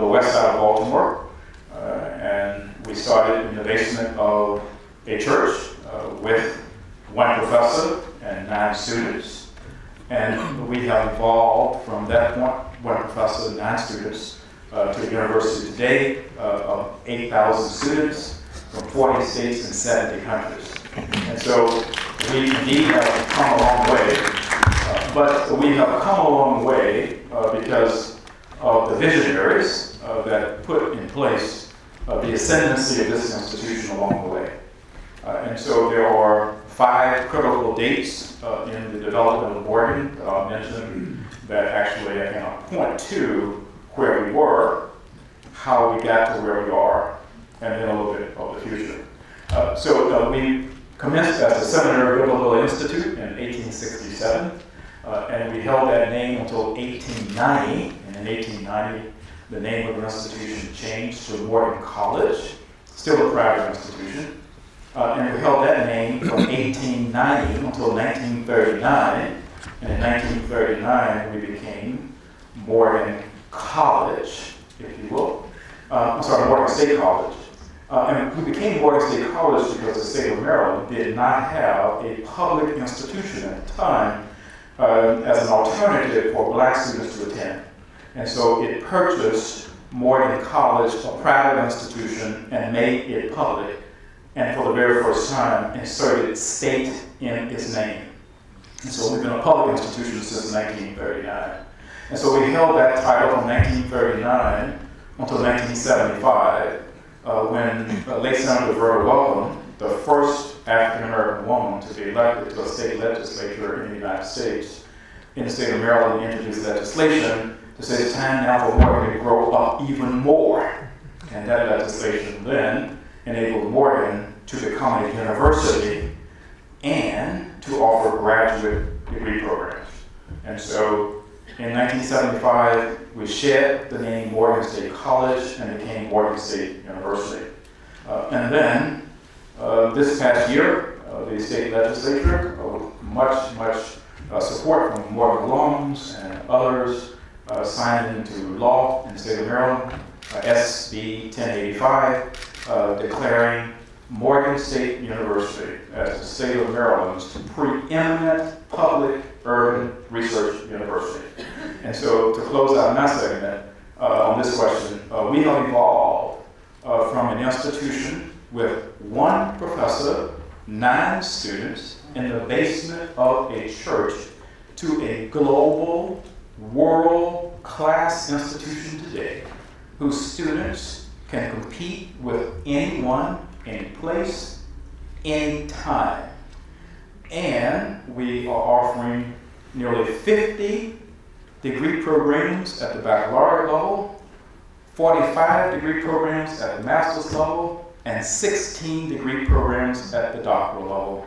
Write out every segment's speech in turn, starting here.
west side of Baltimore. And we started in the basement of a church with one professor and 9 students. And we have evolved from that one professor and 9 students to a university today of 8,000 students from 40 states and 70 countries. And so we indeed have come a long way, but we have come a long way because of the visionaries that put in place the ascendancy of this institution along the way. And so there are 5 critical dates in the development of Morgan that I'll mention that actually I can point to where we were, how we got to where we are, and then a little bit of the future. So we commenced as the Seminary Biblical Institute in 1867, and we held that name until 1890. And in 1890, the name of the institution changed to Morgan College, still a private institution. And we held that name from 1890 until 1939. And in 1939, we became Morgan College, if you will. Morgan State College. And we became Morgan State College because the state of Maryland did not have a public institution at the time as an alternative for black students to attend. And so it purchased Morgan College, a private institution, and made it public. And for the very first time, inserted state in its name. And so we've been a public institution since 1939. And so we held that title from 1939 until 1975, when late Senator Verda Welcome, the first African-American woman to be elected to a state legislature in the United States, in the state of Maryland, introduced legislation to say it's time now for Morgan to grow up even more. And that legislation then enabled Morgan to become a university and to offer graduate degree programs. And so in 1975, we shed the name Morgan State College and became Morgan State University. And then this past year, the state legislature, much support from Morgan alums and others, signed into law in the state of Maryland, SB 1085, declaring Morgan State University as the state of Maryland's preeminent public urban research university. And so to close out my segment on this question, we have evolved from an institution with 1 professor, 9 students in the basement of a church to a global, world-class institution today whose students can compete with anyone, any place, any time. And we are offering nearly 50 degree programs at the baccalaureate level, 45 degree programs at the master's level, and 16 degree programs at the doctoral level.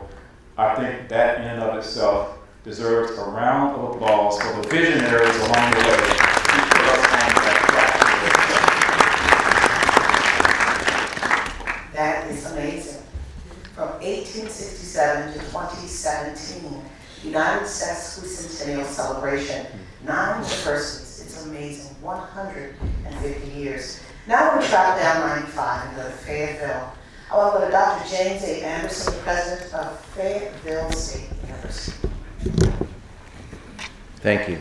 I think that in and of itself deserves a round of applause for the visionaries along the way who put us on that track. That is amazing. From 1867 to 2017, United States Centennial Celebration, 9 universities. It's amazing, 150 years. Now we're travel down 95 and go to Fayetteville. I want to go to Dr. James A. Anderson, president of Fayetteville State University. Thank you.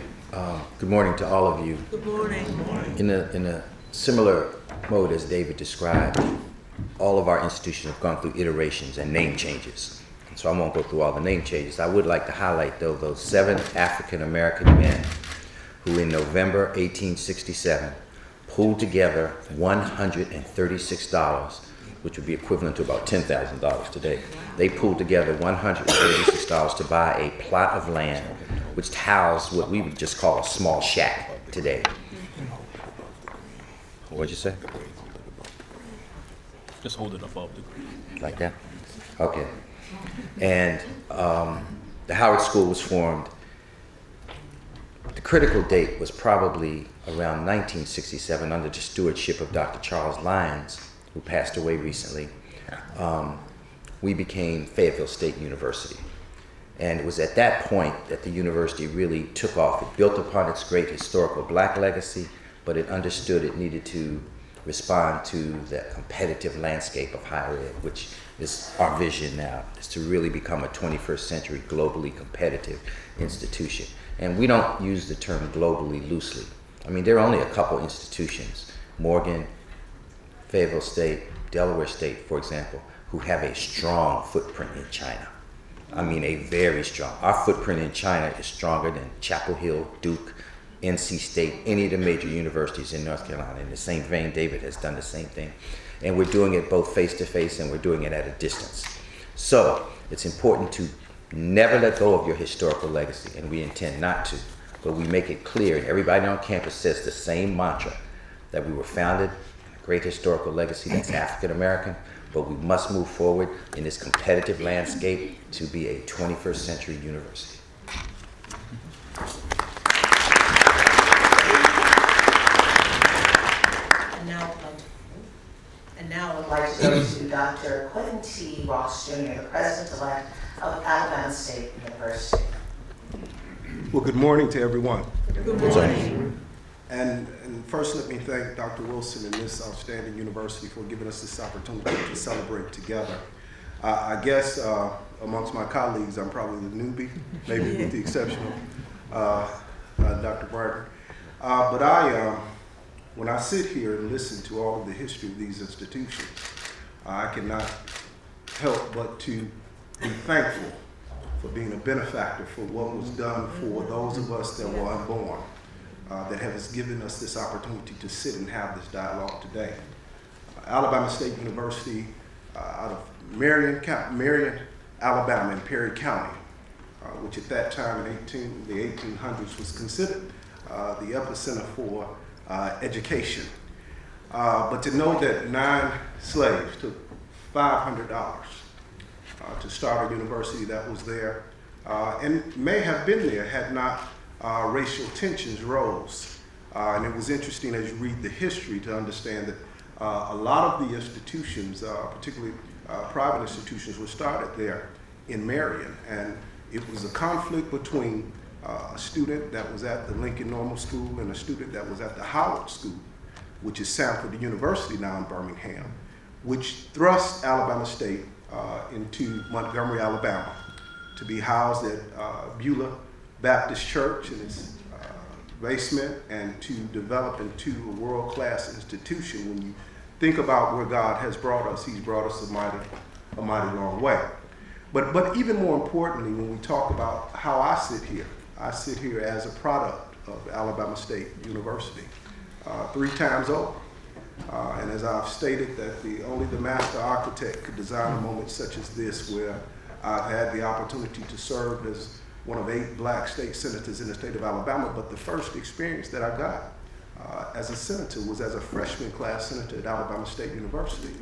Good morning to all of you. Good morning. In a similar mode as David described, all of our institutions have gone through iterations and name changes. So I won't go through all the name changes. I would like to highlight, though, those 7 African American men who in November 1867 pulled together $136, which would be equivalent to about $10,000 today. They pulled together $136 to buy a plot of land which housed what we would just call a small shack today. What'd you say? Just hold it above the ground. Like that? Okay. And the Howard School was formed. The critical date was probably around 1967 under the stewardship of Dr. Charles Lyons, who passed away recently. We became Fayetteville State University. And it was at that point that the university really took off. It built upon its great historical black legacy, but it understood it needed to respond to the competitive landscape of higher ed, which is our vision now, is to really become a 21st century globally competitive institution. And we don't use the term globally loosely. I mean, there are only a couple institutions, Morgan, Fayetteville State, Delaware State, for example, who have a strong footprint in China. I mean, a very strong. Our footprint in China is stronger than Chapel Hill, Duke, NC State, any of the major universities in North Carolina. In the same vein, David has done the same thing. And we're doing it both face-to-face and we're doing it at a distance. So it's important to never let go of your historical legacy, and we intend not to, but we make it clear, and everybody on campus says the same mantra, that we were founded in a great historical legacy that's African American, but we must move forward in this competitive landscape to be a 21st century university. And now I would like to go to Dr. Quentin T. Ross Jr., the President-elect of Alabama State University. Well, good morning to everyone. Good morning. And first, let me thank Dr. Wilson and this outstanding university for giving us this opportunity to celebrate together. I guess amongst my colleagues, I'm probably the newbie, maybe with the exception of Dr. Barton. But when I sit here and listen to all of the history of these institutions, I cannot help but to be thankful for being a benefactor for what was done for those of us that were unborn, that has given us this opportunity to sit and have this dialogue today. Alabama State University out of Marion, Alabama in Perry County, which at that time in the 1800s was considered the epicenter for education. But to know that 9 slaves took $500 to start a university that was there and may have been there had not racial tensions rose. And it was interesting as you read the history to understand that a lot of the institutions, particularly private institutions, were started there in Marion. And it was a conflict between a student that was at the Lincoln Normal School and a student that was at the Howard School, which is Samford University now in Birmingham, which thrust Alabama State into Montgomery, Alabama, to be housed at Beulah Baptist Church in its basement and to develop into a world-class institution. When you think about where God has brought us, He's brought us a mighty long way. But even more importantly, when we talk about how I sit here as a product of Alabama State University, 3 times over. And as I've stated, that only the master architect could design a moment such as this, where I've had the opportunity to serve as one of 8 black state senators in the state of Alabama. But the first experience that I got as a senator was as a freshman class senator at Alabama State University.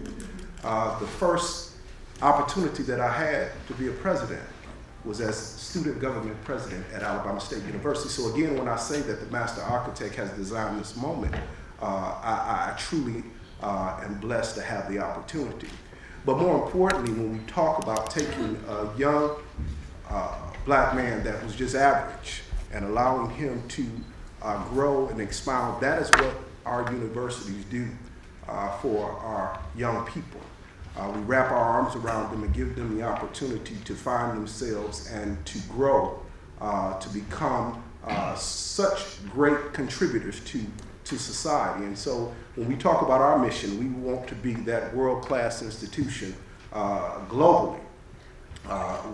The first opportunity that I had to be a president was as student government president at Alabama State University. So again, when I say that the master architect has designed this moment, I truly am blessed to have the opportunity. But more importantly, when we talk about taking a young black man that was just average and allowing him to grow and expound, that is what our universities do for our young people. We wrap our arms around them and give them the opportunity to find themselves and to grow, to become such great contributors to society. And so when we talk about our mission, we want to be that world-class institution globally.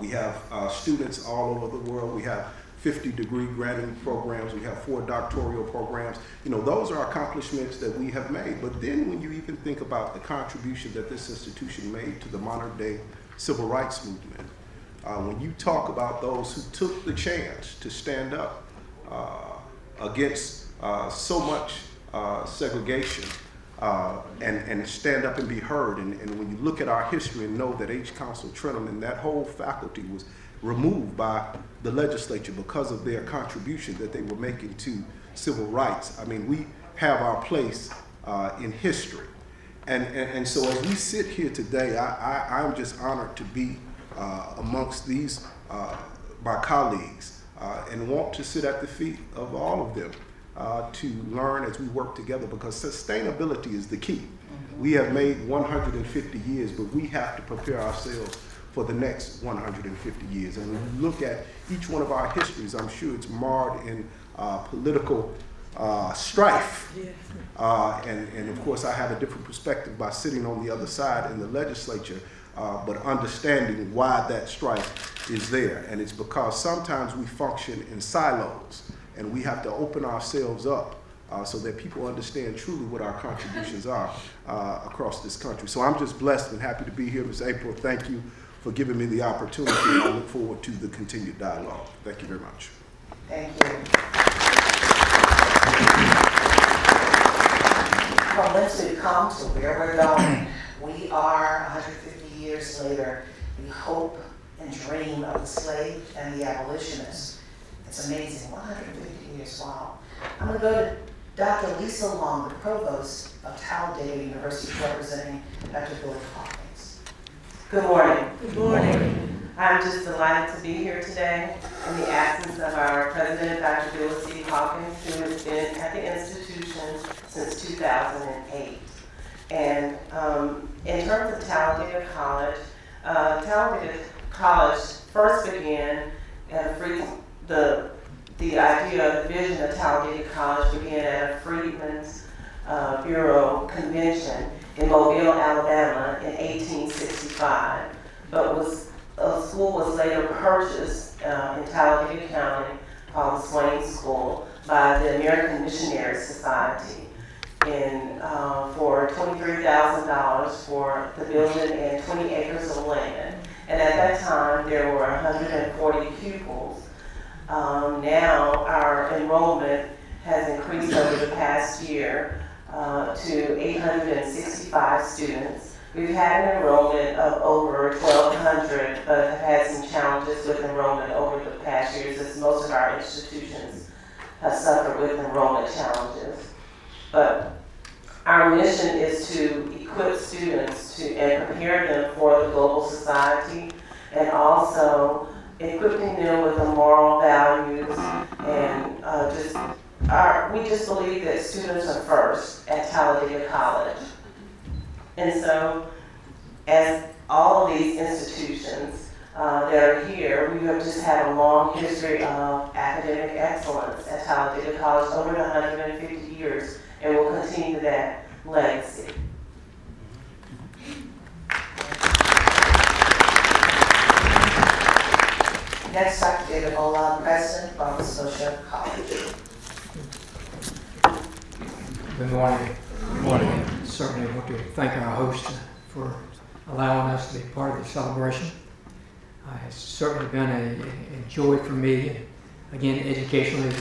We have students all over the world. We have 50 degree granting programs. We have 4 doctoral programs. You know, those are accomplishments that we have made. But then when you even think about the contribution that this institution made to the modern day civil rights movement, when you talk about those who took the chance to stand up against so much segregation and stand up and be heard, and when you look at our history and know that H. Council Trenholm and that whole faculty was removed by the legislature because of their contribution that they were making to civil rights. I mean, we have our place in history. And so as we sit here today, I'm just honored to be amongst these, my colleagues, and want to sit at the feet of all of them to learn as we work together, because sustainability is the key. We have made 150 years, but we have to prepare ourselves for the next 150 years. And when you look at each one of our histories, I'm sure it's marred in political strife. And of course, I have a different perspective by sitting on the other side in the legislature, but understanding why that strife is there. And it's because sometimes we function in silos, and we have to open ourselves up so that people understand truly what our contributions are across this country. So I'm just blessed and happy to be here, Ms. April. Thank you for giving me the opportunity. I look forward to the continued dialogue. Thank you very much. Thank you. From whence we've come to where we're going, we are 150 years later. We hope and dream of the slave and the abolitionist. It's amazing, 150 years, wow. I'm going to go to Dr. Lisa Long, the Provost of Talladega University, representing Dr. Billy Hawkins. Good morning. Good morning. I'm just delighted to be here today in the absence of our president, Dr. Bill C. Hawkins, who has been at the institution since 2008. And in terms of Talladega College first began at the idea, the vision of Talladega College began at a Freedmen's Bureau convention in Mobile, Alabama in 1865, but a school was later purchased in Talladega County called the Swain School by the American Missionary Society for $23,000 for the building and 20 acres of land. And at that time, there were 140 pupils. Now our enrollment has increased over the past year to 865 students. We've had an enrollment of over 1,200, but have had some challenges with enrollment over the past years, as most of our institutions have suffered with enrollment challenges. But our mission is to equip students and prepare them for the global society, and also equipping them with the moral values, and we just believe that students are first at Talladega College. And so, as all of these institutions that are here, we have just had a long history of academic excellence at Talladega College over 150 years, and we'll continue that legacy. Next, Dr. David Ola, President of Nova Scotia College. Good morning. Good morning. Certainly want to thank our host for allowing us to be part of the celebration. It's certainly been a joy for me, again, educationally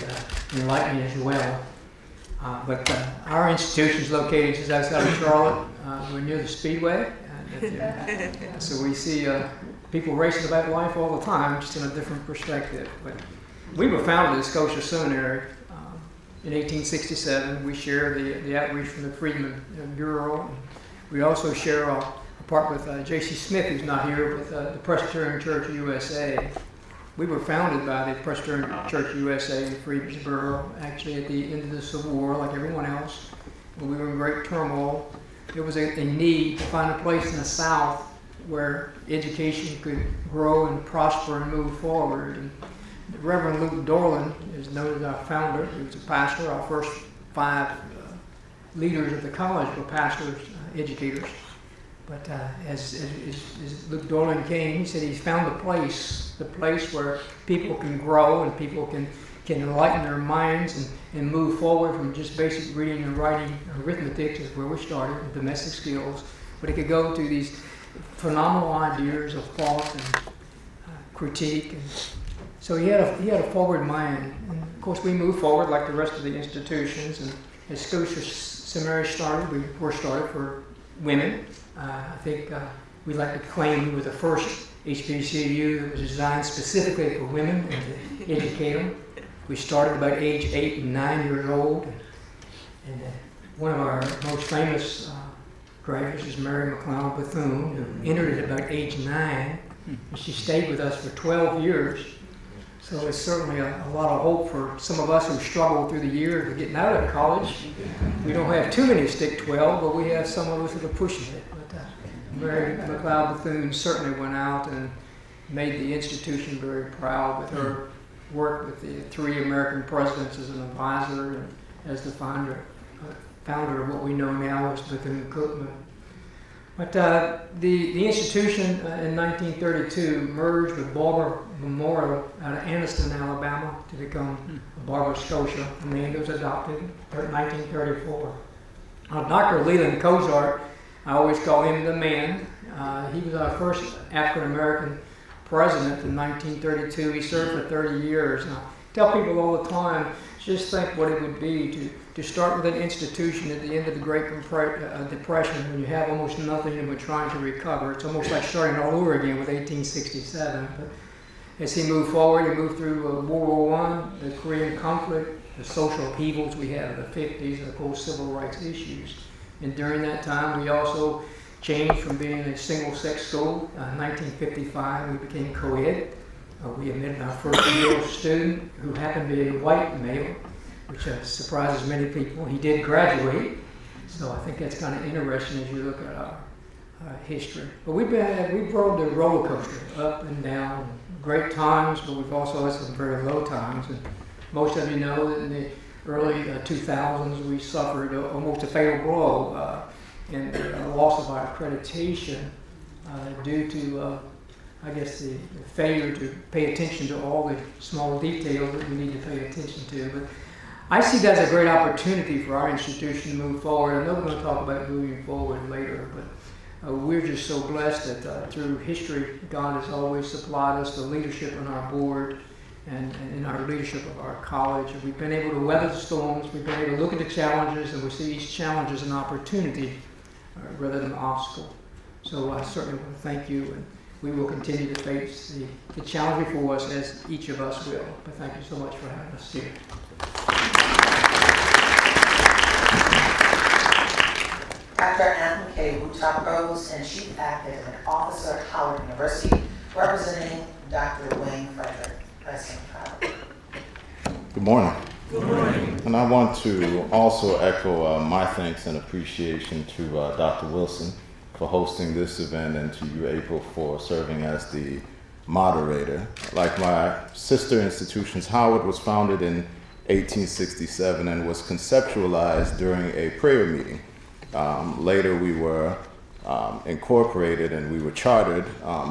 enlightening as well. But our institution is located just outside of Charlotte. We're near the Speedway. So we see people racing about life all the time, just in a different perspective. But we were founded at Scotia Seminary in 1867. We share the outreach from the Freedmen Bureau. We also share a part with J.C. Smith, who's not here, with the Presbyterian Church USA. We were founded by the Presbyterian Church USA in Freedmen's Bureau, actually at the end of the Civil War, like everyone else. When we were in great turmoil, there was a need to find a place in the South where education could grow and prosper and move forward. And Reverend Luke Dorland is known as our founder. He was a pastor. Our first 5 leaders of the college were pastors, educators. But as Luke Dorland came, he said he's found the place where people can grow and people can enlighten their minds and move forward from just basic reading and writing. Arithmetic is where we started, with domestic skills. But it could go to these phenomenal ideas of thought and critique. And so he had a forward mind. And of course, we moved forward like the rest of the institutions. And as Scotia Seminary started, we were started for women. I think we like to claim we were the first HBCU that was designed specifically for women and to educate them. We started about age 8 and 9 years old. And one of our most famous graduates is Mary McLeod Bethune, who entered at about age 9. And she stayed with us for 12 years. So it's certainly a lot of hope for some of us who struggle through the years of getting out of college. We don't have too many stick 12, but we have some of us that are pushing it. But Mary McLeod Bethune certainly went out and made the institution very proud with her work with the 3 American presidents as an advisor and as the founder of what we know now as Bethune-Cookman. But the institution in 1932 merged with Barber Memorial out of Anniston, Alabama, to become Barber Scotia. The name was adopted in 1934. Dr. Leland Cozart, I always call him the man. He was our first African-American president in 1932. He served for 30 years. And I tell people all the time, just think what it would be to start with an institution at the end of the Great Depression when you have almost nothing and we're trying to recover. It's almost like starting all over again with 1867. But as he moved forward, he moved through World War I, the Korean conflict, the social upheavals we had in the 50s, and of course civil rights issues. And during that time, we also changed from being a single-sex school. In 1955, we became co-ed. We admitted our first male student who happened to be a white male, which surprises many people. He did graduate, so I think that's kind of interesting as you look at our history. But we've rode the roller coaster up and down, great times, but we've also had some very low times. And most of you know that in the early 2000s, we suffered almost a fatal blow in the loss of our accreditation due to I guess the failure to pay attention to all the small details that we need to pay attention to. But I see that as a great opportunity for our institution to move forward. I know we're going to talk about moving forward later, but we're just so blessed that through history, God has always supplied us the leadership on our board and in our leadership of our college. And we've been able to weather the storms, we've been able to look at the challenges, and we see each challenge as an opportunity rather than an obstacle. So I certainly want to thank you. And we will continue to face the challenge before us, as each of us will. But thank you so much for having us here. Dr. Anthony K. Wutop Rose, and Chief Active and Officer at Howard University, representing Dr. Wayne Frederick, President Howard. Good morning. Good morning. And I want to also echo my thanks and appreciation to Dr. Wilson for hosting this event, and to you, April, for serving as the moderator. Like my sister institutions, Howard was founded in 1867 and was conceptualized during a prayer meeting. Later we were incorporated and we were chartered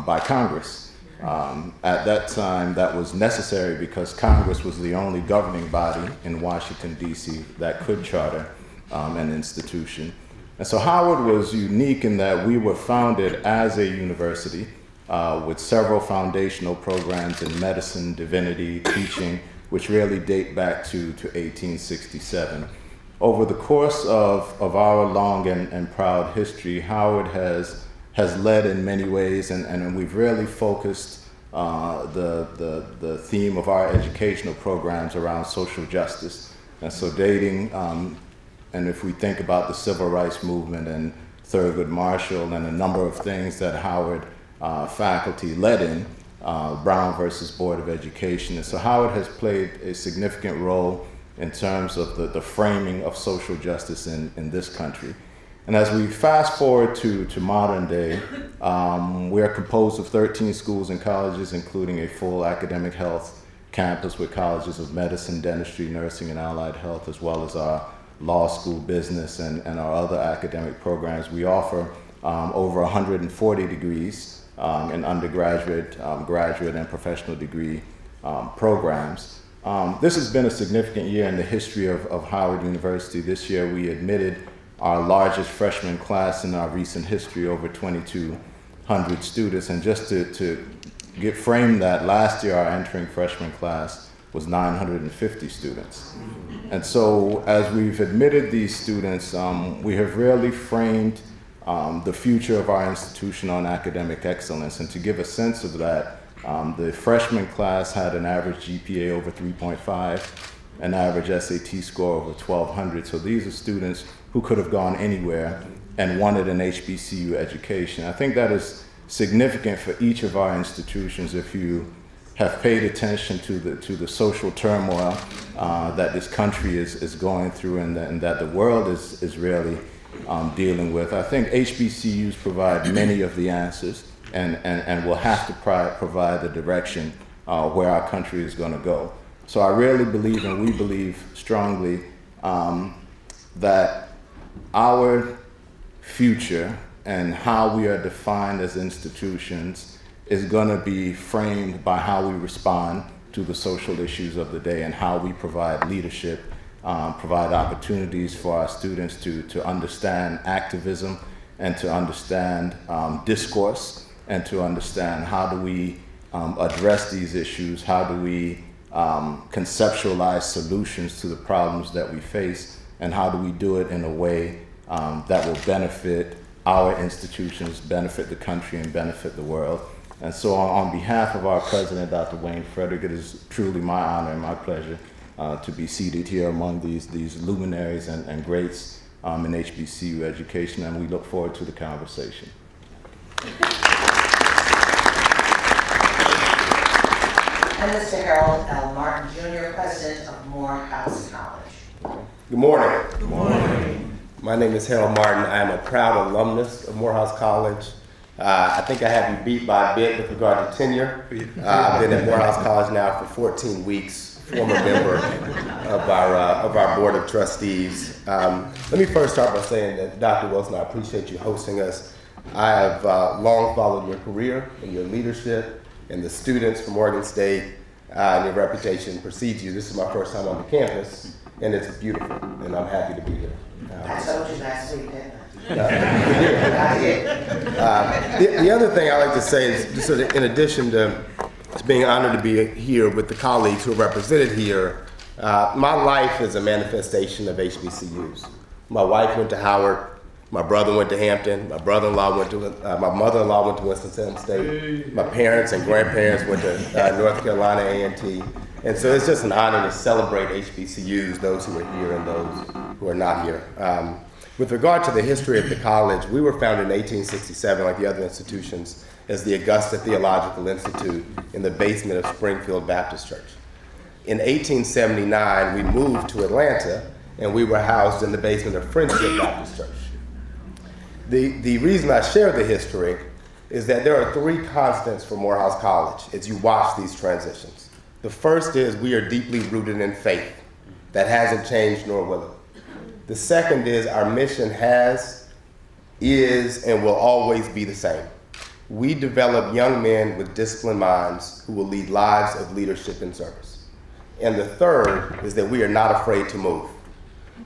by Congress. At that time, that was necessary because Congress was the only governing body in Washington, D.C. that could charter an institution. And so Howard was unique in that we were founded as a university with several foundational programs in medicine, divinity, teaching, which really date back to 1867. Over the course of our long and proud history, Howard has led in many ways, and we've really focused the theme of our educational programs around social justice. And so dating, and if we think about the civil rights movement and Thurgood Marshall and a number of things that Howard faculty led in, Brown versus Board of Education. And so Howard has played a significant role in terms of the framing of social justice in this country. And as we fast forward to modern day, we are composed of 13 schools and colleges, including a full academic health campus with colleges of medicine, dentistry, nursing, and allied health, as well as our law school, business, and our other academic programs. We offer over 140 degrees in undergraduate, graduate, and professional degree programs. This has been a significant year in the history of Howard University. This year we admitted our largest freshman class in our recent history, over 2,200 students. And just to get framed that, last year our entering freshman class was 950 students. And so as we've admitted these students, we have really framed the future of our institution on academic excellence. And to give a sense of that, the freshman class had an average GPA over 3.5, an average SAT score over 1,200. So these are students who could have gone anywhere and wanted an HBCU education. I think that is significant for each of our institutions. If you have paid attention to the social turmoil that this country is going through and that the world is really dealing with. I think HBCUs provide many of the answers and will have to provide the direction where our country is going to go. So I really believe, and we believe strongly, that our future and how we are defined as institutions is going to be framed by how we respond to the social issues of the day and how we provide leadership, provide opportunities for our students to understand activism and to understand discourse and to understand how do we address these issues, how do we conceptualize solutions to the problems that we face, and how do we do it in a way that will benefit our institutions, benefit the country, and benefit the world. And so on behalf of our president, Dr. Wayne Frederick, it is truly my honor and my pleasure to be seated here among these luminaries and greats in HBCU education, and we look forward to the conversation. And Mr. Harold L. Martin, Jr., President of Morehouse College. Good morning. Good morning. My name is Harold Martin. I am a proud alumnus of Morehouse College. I think I have you beat by a bit with regard to tenure. I've been at Morehouse College now for 14 weeks, former member of our Board of Trustees. Let me first start by saying that, Dr. Wilson, I appreciate you hosting us. I have long followed your career and your leadership, and the students from Oregon State, and your reputation precedes you. This is my first time on the campus, and it's beautiful, and I'm happy to be here. I told you last week, didn't The other thing I like to say is, just sort of in addition to being honored to be here with the colleagues who are represented here, my life is a manifestation of HBCUs. My wife went to Howard. My brother went to Hampton. My brother-in-law went to, my mother-in-law went to Winston-Salem State. My parents and grandparents went to North Carolina A&T. And so it's just an honor to celebrate HBCUs, those who are here and those who are not here. With regard to the history of the college, we were founded in 1867, like the other institutions, as the Augusta Theological Institute in the basement of Springfield Baptist Church. In 1879, we moved to Atlanta, and we were housed in the basement of Friendship Baptist Church. The reason I share the history is that there are three constants for Morehouse College as you watch these transitions. The first is we are deeply rooted in faith. That hasn't changed, nor will it. The second is our mission is, and will always be the same. We develop young men with disciplined minds who will lead lives of leadership and service. And the third is that we are not afraid to move.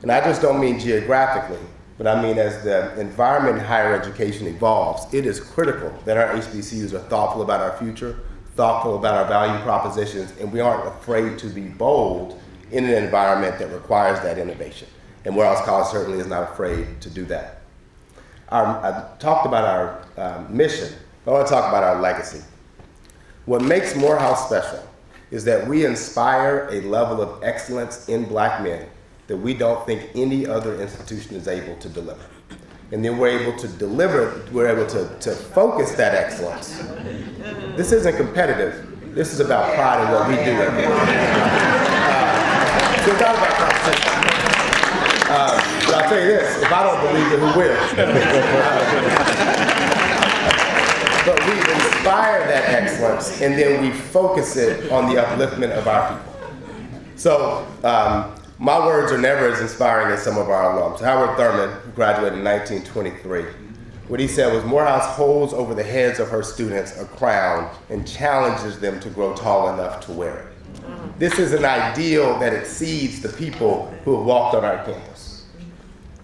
And I just don't mean geographically, but I mean as the environment in higher education evolves, it is critical that our HBCUs are thoughtful about our future, thoughtful about our value propositions, and we aren't afraid to be bold in an environment that requires that innovation. And Morehouse College certainly is not afraid to do that. I talked about our mission, but I want to talk about our legacy. What makes Morehouse special is that we inspire a level of excellence in Black men that we don't think any other institution is able to deliver. And then we're able to deliver, we're able to focus that excellence. This isn't competitive. This is about pride in what we do every day. So it's not about competition. But I'll tell you this, if I don't believe it, who will? But we inspire that excellence, and then we focus it on the upliftment of our people. So my words are never as inspiring as some of our alums. Howard Thurman, who graduated in 1923, what he said was, Morehouse holds over the heads of her students a crown and challenges them to grow tall enough to wear it. This is an ideal that exceeds the people who have walked on our campus.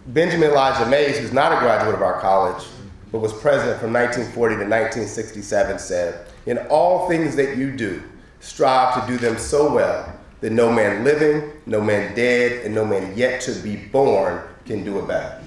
Benjamin Elijah Mays, who's not a graduate of our college, but was president from 1940 to 1967, said, in all things that you do, strive to do them so well that no man living, no man dead, and no man yet to be born can do it better.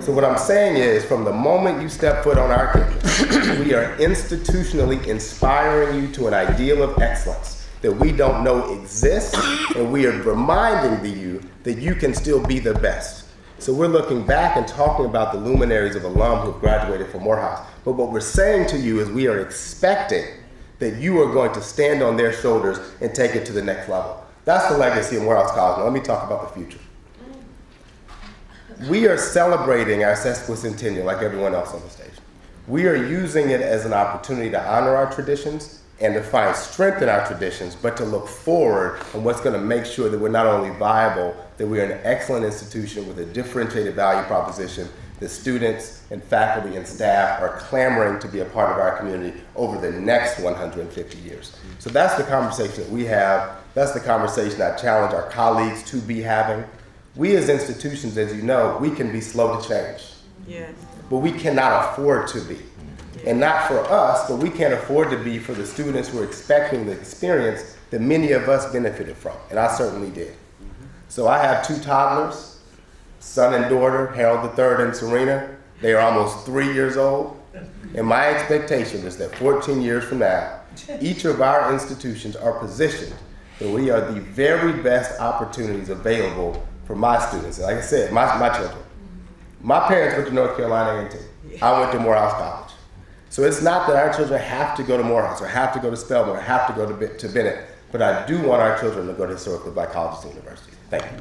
So what I'm saying is, from the moment you step foot on our campus, we are institutionally inspiring you to an ideal of excellence that we don't know exists, and we are reminding you that you can still be the best. So we're looking back and talking about the luminaries of alum who have graduated from Morehouse. But what we're saying to you is we are expecting that you are going to stand on their shoulders and take it to the next level. That's the legacy of Morehouse College. Now let me talk about the future. We are celebrating our sesquicentennial like everyone else on the stage. We are using it as an opportunity to honor our traditions and to find strength in our traditions, but to look forward on what's going to make sure that we're not only viable, that we're an excellent institution with a differentiated value proposition that students and faculty and staff are clamoring to be a part of our community over the next 150 years. So that's the conversation that we have. That's the conversation I challenge our colleagues to be having. We as institutions, as you know, we can be slow to change. Yes. But we cannot afford to be. And not for us, but we can't afford to be for the students who are expecting the experience that many of us benefited from, and I certainly did. So I have 2 toddlers, son and daughter, Harold III and Serena. They are almost 3 years old. And my expectation is that 14 years from now, each of our institutions are positioned that we are the very best opportunities available for my students. Like I said, my children. My parents went to North Carolina A&T. I went to Morehouse College. So it's not that our children have to go to Morehouse or have to go to Spelman or have to go to Bennett, but I do want our children to go to historically black colleges and universities. Thank you.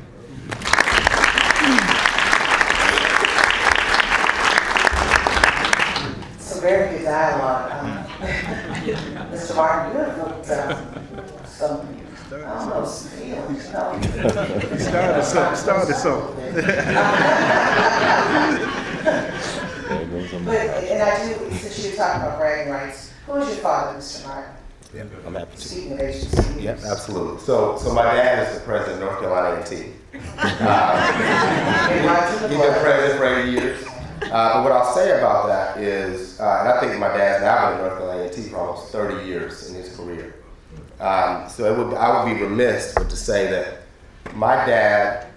Some very good dialogue. Mr. Martin, you have looked some, I don't know, some feelings, you know. Started something. But, and I do, since you're talking about bragging rights, who was your father, Mr. Martin? Yeah, I'm happy to. Speaking of HBCUs. Yep, absolutely. So my dad is the president of North Carolina A&T. He's been president for 8 years. But what I'll say about that is, and I think my dad's now been in North Carolina A&T for almost 30 years in his career. So I would be remiss but to say that my dad,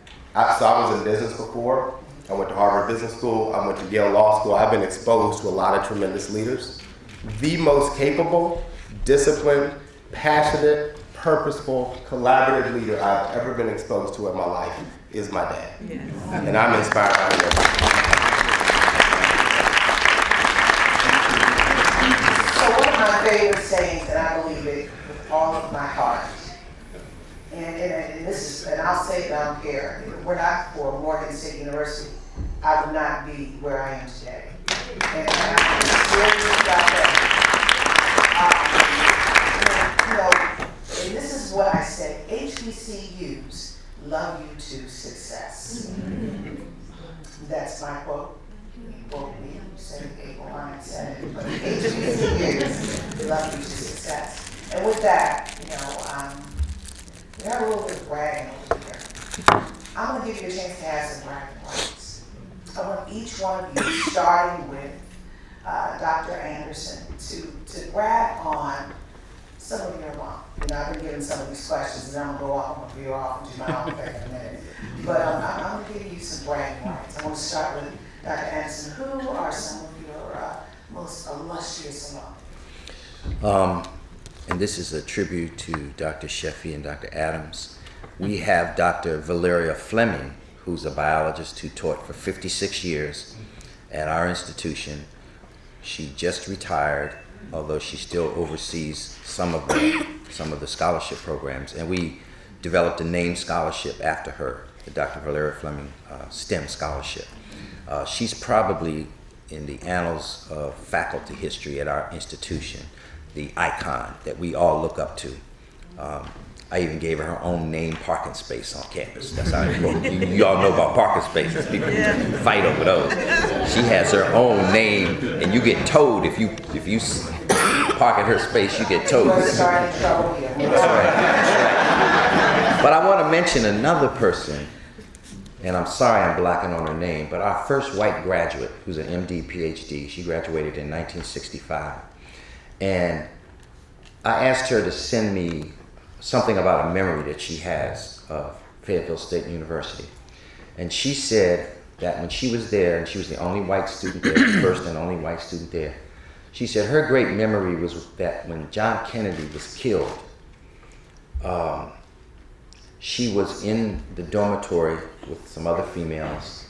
so I was in business before. I went to Harvard Business School. I went to Yale Law School. I've been exposed to a lot of tremendous leaders. The most capable, disciplined, passionate, purposeful, collaborative leader I've ever been exposed to in my life is my dad. Yes. And I'm inspired by him. So one of my favorite sayings, and I believe it with all of my heart, and this is, and I'll say it, I don't care. If it were not for Morgan State University, I would not be where I am today. And I'm serious about that. And this is what I say, HBCUs love you to success. That's my quote. Quote me, you said it, April Ryan said it, but HBCUs love you to success. And with that, we have a little bit of bragging over here. I'm going to give you a chance to have some bragging rights. I want each one of you, starting with Dr. Anderson, to brag on some of your alum. I've been given some of these questions, and I'm going to go off, I'm going to veer off and do my own thing in a minute. But I'm going to give you some bragging rights. I want to start with Dr. Anderson. Who are some of your most illustrious alum? And this is a tribute to Dr. Sheffy and Dr. Adams. We have Dr. Valeria Fleming, who's a biologist who taught for 56 years at our institution. She just retired, although she still oversees some of the scholarship programs. And we developed a named scholarship after her, the Dr. Valeria Fleming STEM Scholarship. She's probably in the annals of faculty history at our institution, the icon that we all look up to. I even gave her her own named parking space on campus. That's how you all know about parking spaces. People fight over those. She has her own name, and you get towed if you park at her space. You get towed. That's right. But I want to mention another person, and I'm sorry I'm blacking on her name, but our first white graduate, who's an MD, PhD. She graduated in 1965. And I asked her to send me something about a memory that she has of Fayetteville State University. And she said that when she was there, and she was the only white student there, the first and only white student there, she said her great memory was that when John Kennedy was killed, she was in the dormitory with some other females,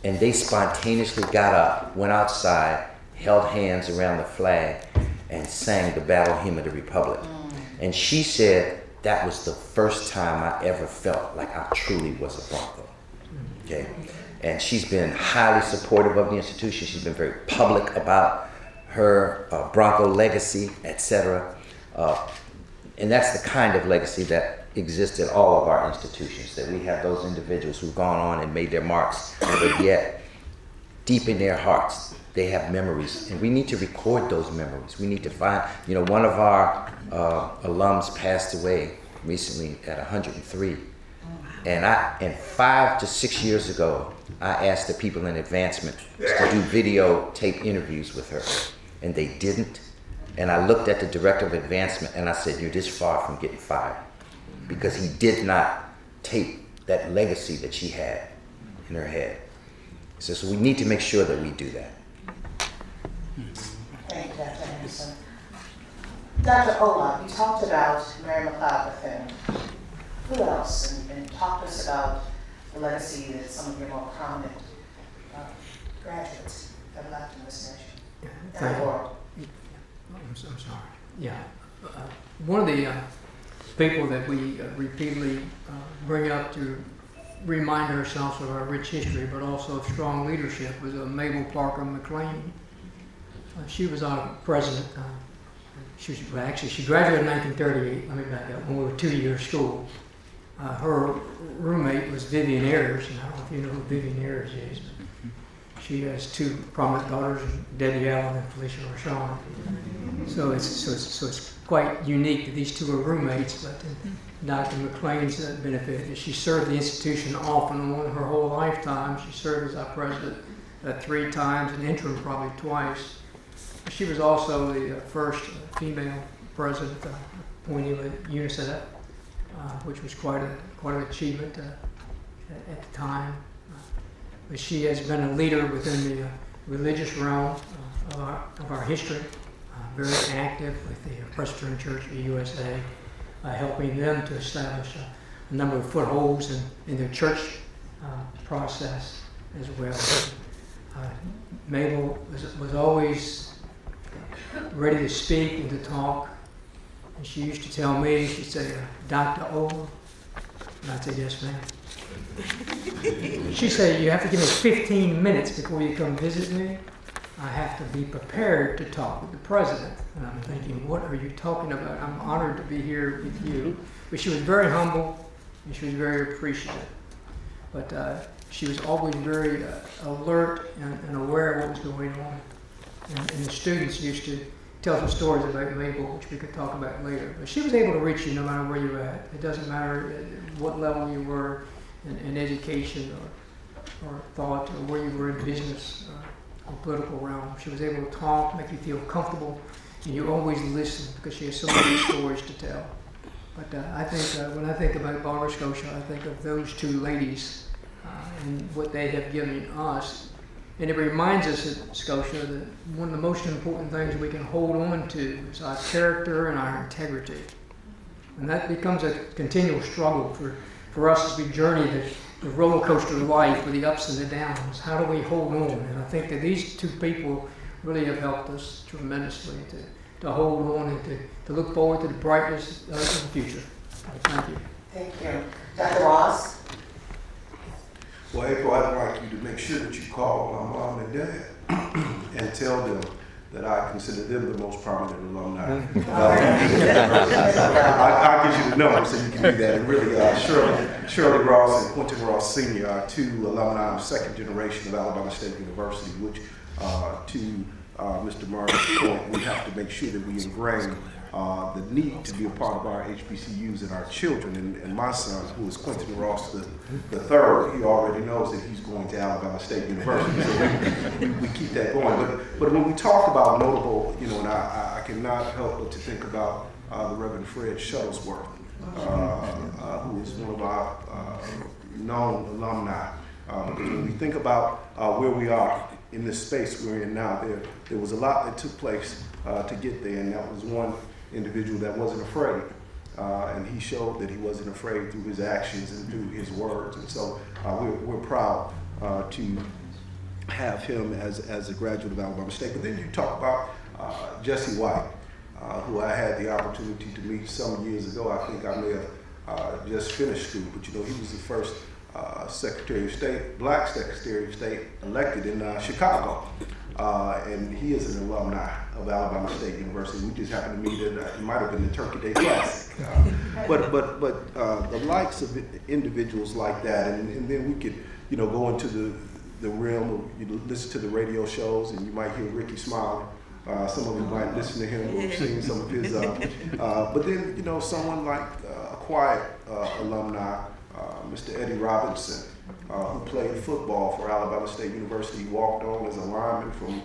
and they spontaneously got up, went outside, held hands around the flag, and sang the Battle Hymn of the Republic. And she said that was the first time I ever felt like I truly was a Bronco. Okay? And she's been highly supportive of the institution. She's been very public about her Bronco legacy, etc. And that's the kind of legacy that exists at all of our institutions, that we have those individuals who've gone on and made their marks, but yet deep in their hearts, they have memories, and we need to record those memories. We need to find, one of our alums passed away recently at 103. And 5 to 6 years ago, I asked the people in advancement to do videotape interviews with her, and they didn't. And I looked at the director of advancement and I said, you're this far from getting fired, because he did not tape that legacy that she had in her head. So we need to make sure that we do that. Thank you, Dr. Anderson. Dr. Ola, you talked about Mary McLeod Bethune. Who else? And talk to us about the legacy that some of your more prominent graduates have left in this nation and the world. I'm sorry. Yeah. One of the people that we repeatedly bring up to remind ourselves of our rich history, but also of strong leadership, was Mabel Parker McLean. She was our president. She graduated in 1938. Let me back up. When we were 2-year school, her roommate was Vivian Ayers, and I don't know if you know who Vivian Ayers is. But she has 2 prominent daughters, Debbie Allen and Felicia Rashawn. So it's quite unique that these 2 are roommates. But Dr. McLean's benefit is she served the institution off and on her whole lifetime. She served as our president 3 times, and interim probably twice. She was also the first female president appointed at UNICEF, which was quite an achievement at the time. But she has been a leader within the religious realm of our history, very active with the Presbyterian Church of the USA, helping them to establish a number of footholds in their church process as well. Mabel was always ready to speak and to talk. And she used to tell me, she'd say, Dr. O, and I'd say, yes, ma'am. She'd say, you have to give me 15 minutes before you come visit me. I have to be prepared to talk with the president. And I'm thinking, what are you talking about? I'm honored to be here with you. But she was very humble, and she was very appreciative. But she was always very alert and aware of what was going on. And the students used to tell some stories about Mabel, which we could talk about later. But she was able to reach you no matter where you were at. It doesn't matter what level you were in education or thought, or where you were in business or political realm. She was able to talk, make you feel comfortable, and you always listen because she has so many stories to tell. But I think when I think about Barbara Scotia, I think of those 2 ladies and what they have given us. And it reminds us at Scotia that one of the most important things we can hold on to is our character and our integrity. And that becomes a continual struggle for us as we journey the roller coaster of life with the ups and the downs. How do we hold on? And I think that these 2 people really have helped us tremendously to hold on and to look forward to the brightness of the future. Thank you. Thank you. Dr. Ross? Well, April, I'd like you to make sure that you call my mom and dad and tell them that I consider them the most prominent alumni. I'll get you the number so you can do that. And really, Shirley Ross and Quentin Ross Sr. are 2 alumni of 2nd generation of Alabama State University, which, to Mr. Martin's point, we have to make sure that we ingrain the need to be a part of our HBCUs and our children. And my son, who is Quentin Ross the third, he already knows that he's going to Alabama State University. So we keep that going. But when we talk about notable, and I cannot help but to think about the Reverend Fred Shuttlesworth, who is one of our known alumni. Because when we think about where we are in this space we're in now, there was a lot that took place to get there, and that was one individual that wasn't afraid, and he showed that he wasn't afraid through his actions and through his words. And so we're proud to have him as a graduate of Alabama State. But then you talk about Jesse White, who I had the opportunity to meet some years ago. I think I may have just finished school, but he was the first Secretary of State, black Secretary of State elected in Chicago. And he is an alumni of Alabama State University. We just happened to meet at, it might have been the Turkey Day Classic. But the likes of individuals like that, and then we could, go into the realm of, listen to the radio shows, and you might hear Ricky smile. Some of you might listen to him or seen some of his, but then, someone like a quiet alumni, Mr. Eddie Robinson, who played football for Alabama State University. He walked on as a lineman from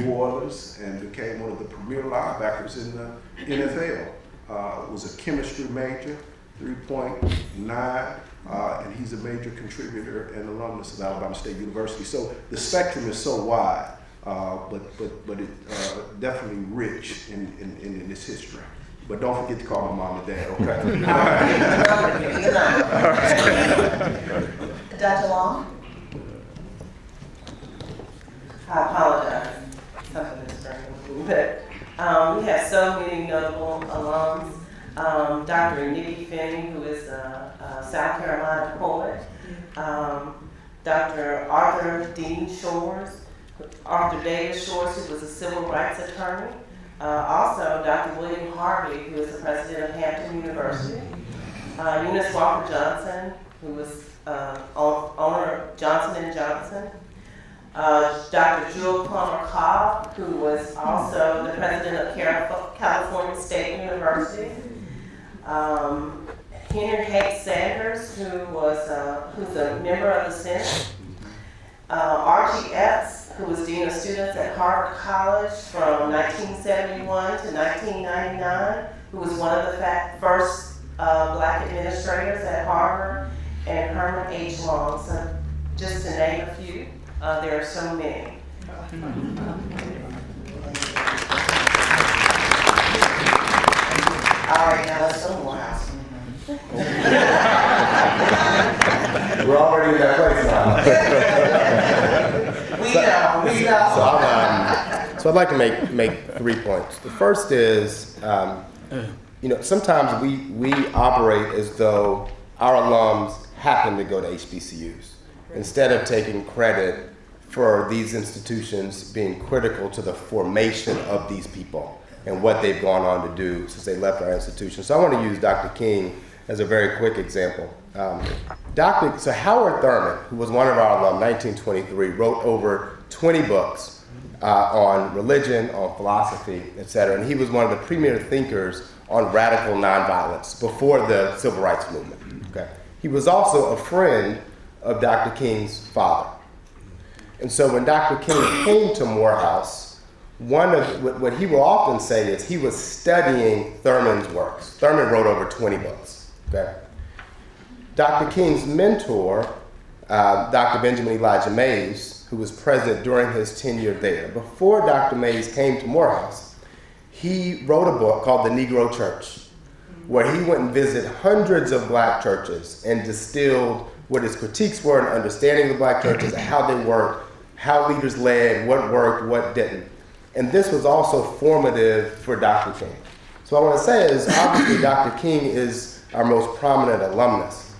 New Orleans and became one of the premier linebackers in the NFL. Was a chemistry major, 3.9, and he's a major contributor and alumnus of Alabama State University. So the spectrum is so wide, but it definitely rich in its history. But don't forget to call my mom and dad, okay? Dr. Long? I apologize. Something is wrong with me, but we have so many notable alums. Dr. Nikki Finney, who is a South Carolina poet. Dr. Arthur Davis Shores, who was a civil rights attorney. Also, Dr. William Harvey, who is the president of Hampton University. Eunice Walker Johnson, who was owner of Johnson & Johnson. Dr. Jewel Plummer Cobb, who was also the president of California State University. Henry Haight Sanders, who's a member of the Senate. Archie Epps, who was Dean of Students at Harvard College from 1971 to 1999, who was one of the first black administrators at Harvard, and Herman H. Long. So just to name a few, there are so many. All right, now let's go to Morehouse. We're already in that place now. We know. So I'd like to make 3 points. The first is, sometimes we operate as though our alums happen to go to HBCUs instead of taking credit for these institutions being critical to the formation of these people and what they've gone on to do since they left our institution. So I want to use Dr. King as a very quick example. So Howard Thurman, who was one of our alum, 1923, wrote over 20 books on religion, on philosophy, etc. And he was one of the premier thinkers on radical nonviolence before the Civil Rights Movement. Okay? He was also a friend of Dr. King's father. And so when Dr. King came to Morehouse, one of what he will often say is he was studying Thurman's works. Thurman wrote over 20 books. Okay? Dr. King's mentor, Dr. Benjamin Elijah Mays, who was president during his tenure there, before Dr. Mays came to Morehouse, he wrote a book called The Negro Church, where he went and visited hundreds of black churches and distilled what his critiques were and understanding the black churches, how they worked, how leaders led, what worked, what didn't. And this was also formative for Dr. King. So what I want to say is, obviously, Dr. King is our most prominent alumnus.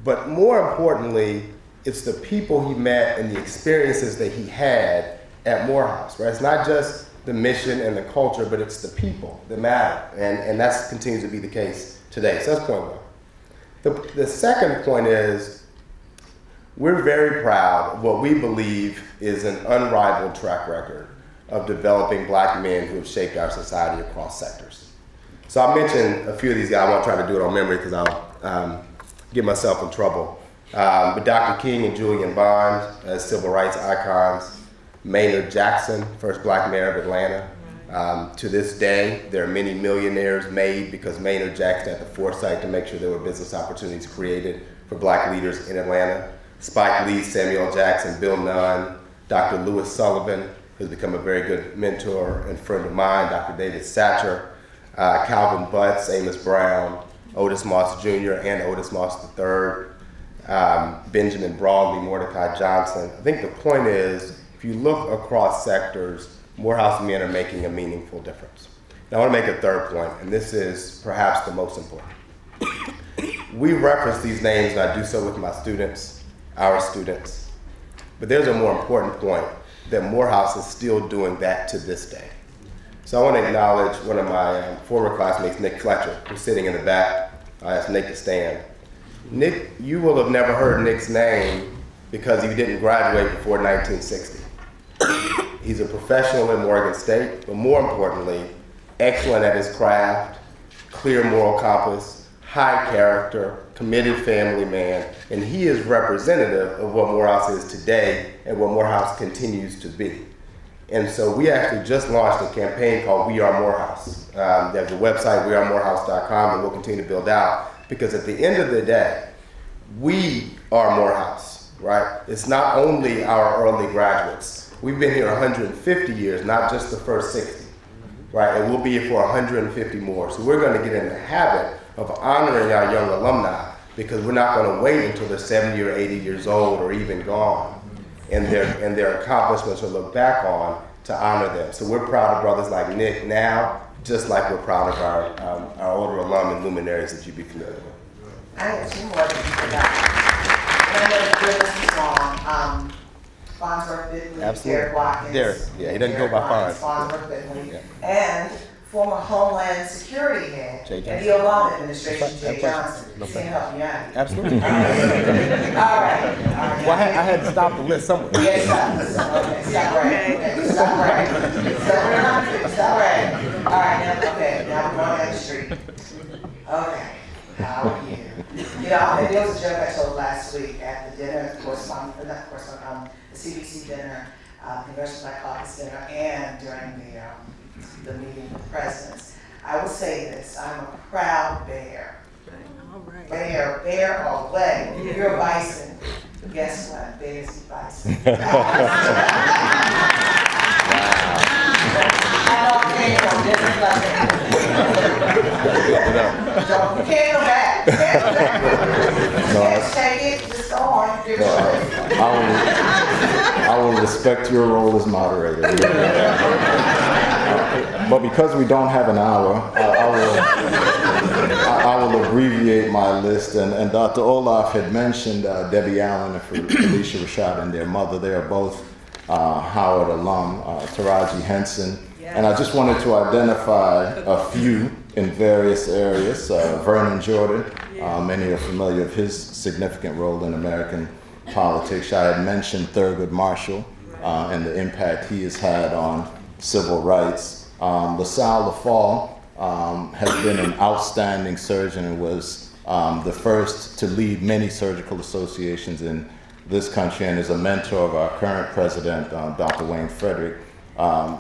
But more importantly, it's the people he met and the experiences that he had at Morehouse, right? It's not just the mission and the culture, but it's the people that matter. And that continues to be the case today. So that's point one. The second point is, we're very proud of what we believe is an unrivaled track record of developing black men who have shaped our society across sectors. So I mentioned a few of these guys. I won't try to do it on memory because I'll get myself in trouble. But Dr. King and Julian Bond as civil rights icons. Maynard Jackson, first black mayor of Atlanta. To this day, there are many millionaires made because Maynard Jackson had the foresight to make sure there were business opportunities created for black leaders in Atlanta. Spike Lee, Samuel Jackson, Bill Nunn, Dr. Lewis Sullivan, who's become a very good mentor and friend of mine, Dr. David Satcher, Calvin Butts, Amos Brown, Otis Moss Jr. and Otis Moss III, Benjamin Broadley, Mordecai Johnson. I think the point is, if you look across sectors, Morehouse men are making a meaningful difference. Now, I want to make a third point, and this is perhaps the most important. We reference these names, and I do so with my students, our students. But there's a more important point, that Morehouse is still doing that to this day. So I want to acknowledge one of my former classmates, Nick Fletcher, who's sitting in the back. I asked Nick to stand. Nick, you will have never heard Nick's name because he didn't graduate before 1960. He's a professional in Morgan State, but more importantly, excellent at his craft, clear moral compass, high character, committed family man, and he is representative of what Morehouse is today and what Morehouse continues to be. And so we actually just launched a campaign called We Are Morehouse. There's a website, wearemorehouse.com, and we'll continue to build out, because at the end of the day, we are Morehouse, right? It's not only our early graduates. We've been here 150 years, not just the first 60, right? And we'll be here for 150 more. So we're going to get in the habit of honoring our young alumni, because we're not going to wait until they're 70 or 80 years old or even gone, and their accomplishments to look back on to honor them. So we're proud of brothers like Nick now, just like we're proud of our older alum and luminaries that you'd be familiar with. I have two more that you forgot. And I know the list is long. Farnsworth Bentley, Absolutely. Derek Watkins. Derek, yeah, he doesn't go by Farns. Farnsworth Bentley, Yeah. And former Homeland Security head Jay and Johnson. the Obama administration, That's Jay fine. Johnson. No He can help you out. Absolutely. All right. Well, I had to stop the list somewhere. Yes, stop. Okay, stop right. Okay, stop right. Stop right. All right, now, okay, now we're going down the street. Okay, how are you? You know, and there was a joke I told last week at the dinner, the CBC dinner, Congressional Black Caucus dinner, and during the meeting with the presidents. I will say this, I'm a proud bear. Bear all the way. You're a bison. But guess what? Bears eat bison. I don't came from this nothing. You can't go back. You can't take it. Just go on. Give it I will respect your role as moderator. But because we don't have an hour, I will abbreviate my list. And Dr. Olaf had mentioned Debbie Allen and Felicia Rashad and their mother. They are both Howard alum, Taraji Henson. And I just wanted to identify a few in various areas. Vernon Jordan, many are familiar with his significant role in American politics. I had mentioned Thurgood Marshall and the impact he has had on civil rights. LaSalle Lafall has been an outstanding surgeon and was the first to lead many surgical associations in this country, and is a mentor of our current president, Dr. Wayne Frederick,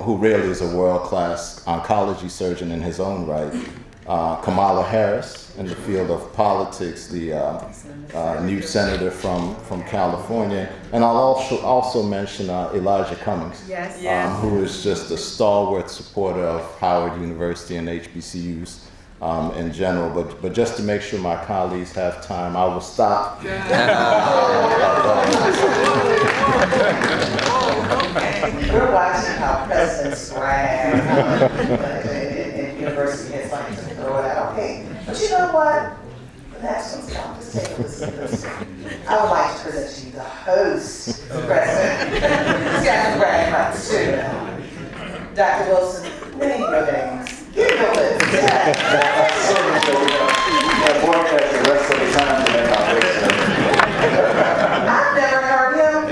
who really is a world-class oncology surgeon in his own right. Kamala Harris in the field of politics, the new senator from California. And I'll also mention Elijah Cummings, who is just a stalwart supporter of Howard University and HBCUs in general. But just to make sure my colleagues have time, I will stop. We're watching how presidents brag and university heads like to throw it out. Okay, but you know what? The next one's coming. Just take a listen to this. I would like to present to you the host, the president. He's got some brag rights too. Dr. Wilson, name your names. Give your list. I've never heard him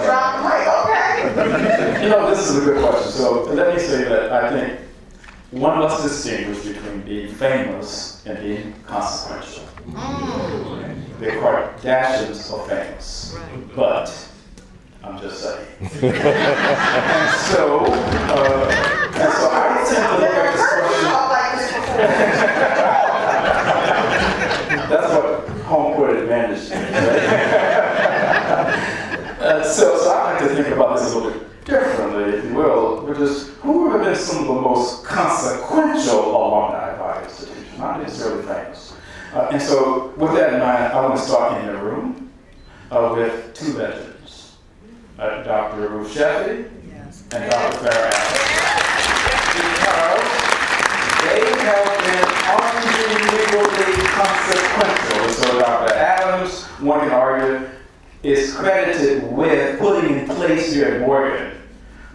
drop the mic. Okay. You know, this is a good question. So let me say that I think one must distinguish between being famous and being consequential. The Kardashians are famous, but I'm just saying. and so I tend to look at this question. That's what home court advantage is. Right? So I like to think about this a little bit differently, if you will, which is who have been some of the most consequential alumni of our institution, not necessarily famous. And so with that in mind, I want to start in the room with two legends, Dr. Ruth Sheffy and Dr. Farrah Allen. one can argue, is credited with putting in place here at Morgan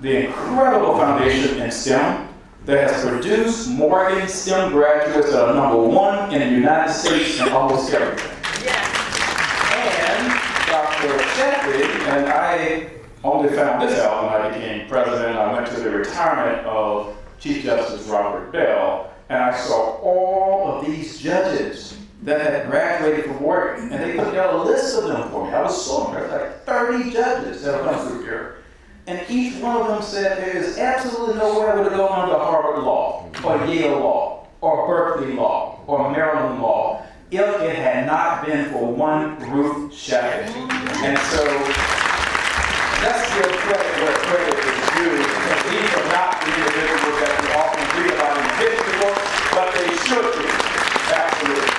the incredible foundation in STEM that has produced Morgan STEM graduates that are #1 in the United States in almost everything. And Dr. Shepley, and I only found this out when I became president. I went to the retirement of Chief Justice Robert Bell, and I saw all of these judges that had graduated from Morgan, and they put out a list of them for me. I was so impressed, like 30 judges that have come through here. And each one of them said there is absolutely nowhere would have gone under Harvard Law, or Yale Law, or Berkeley Law, or Maryland Law, if it had not been for one Ruth Shepley. And so, let's give credit where credit is due, because these are not the individuals that we often read about in history books, but they should be. Absolutely.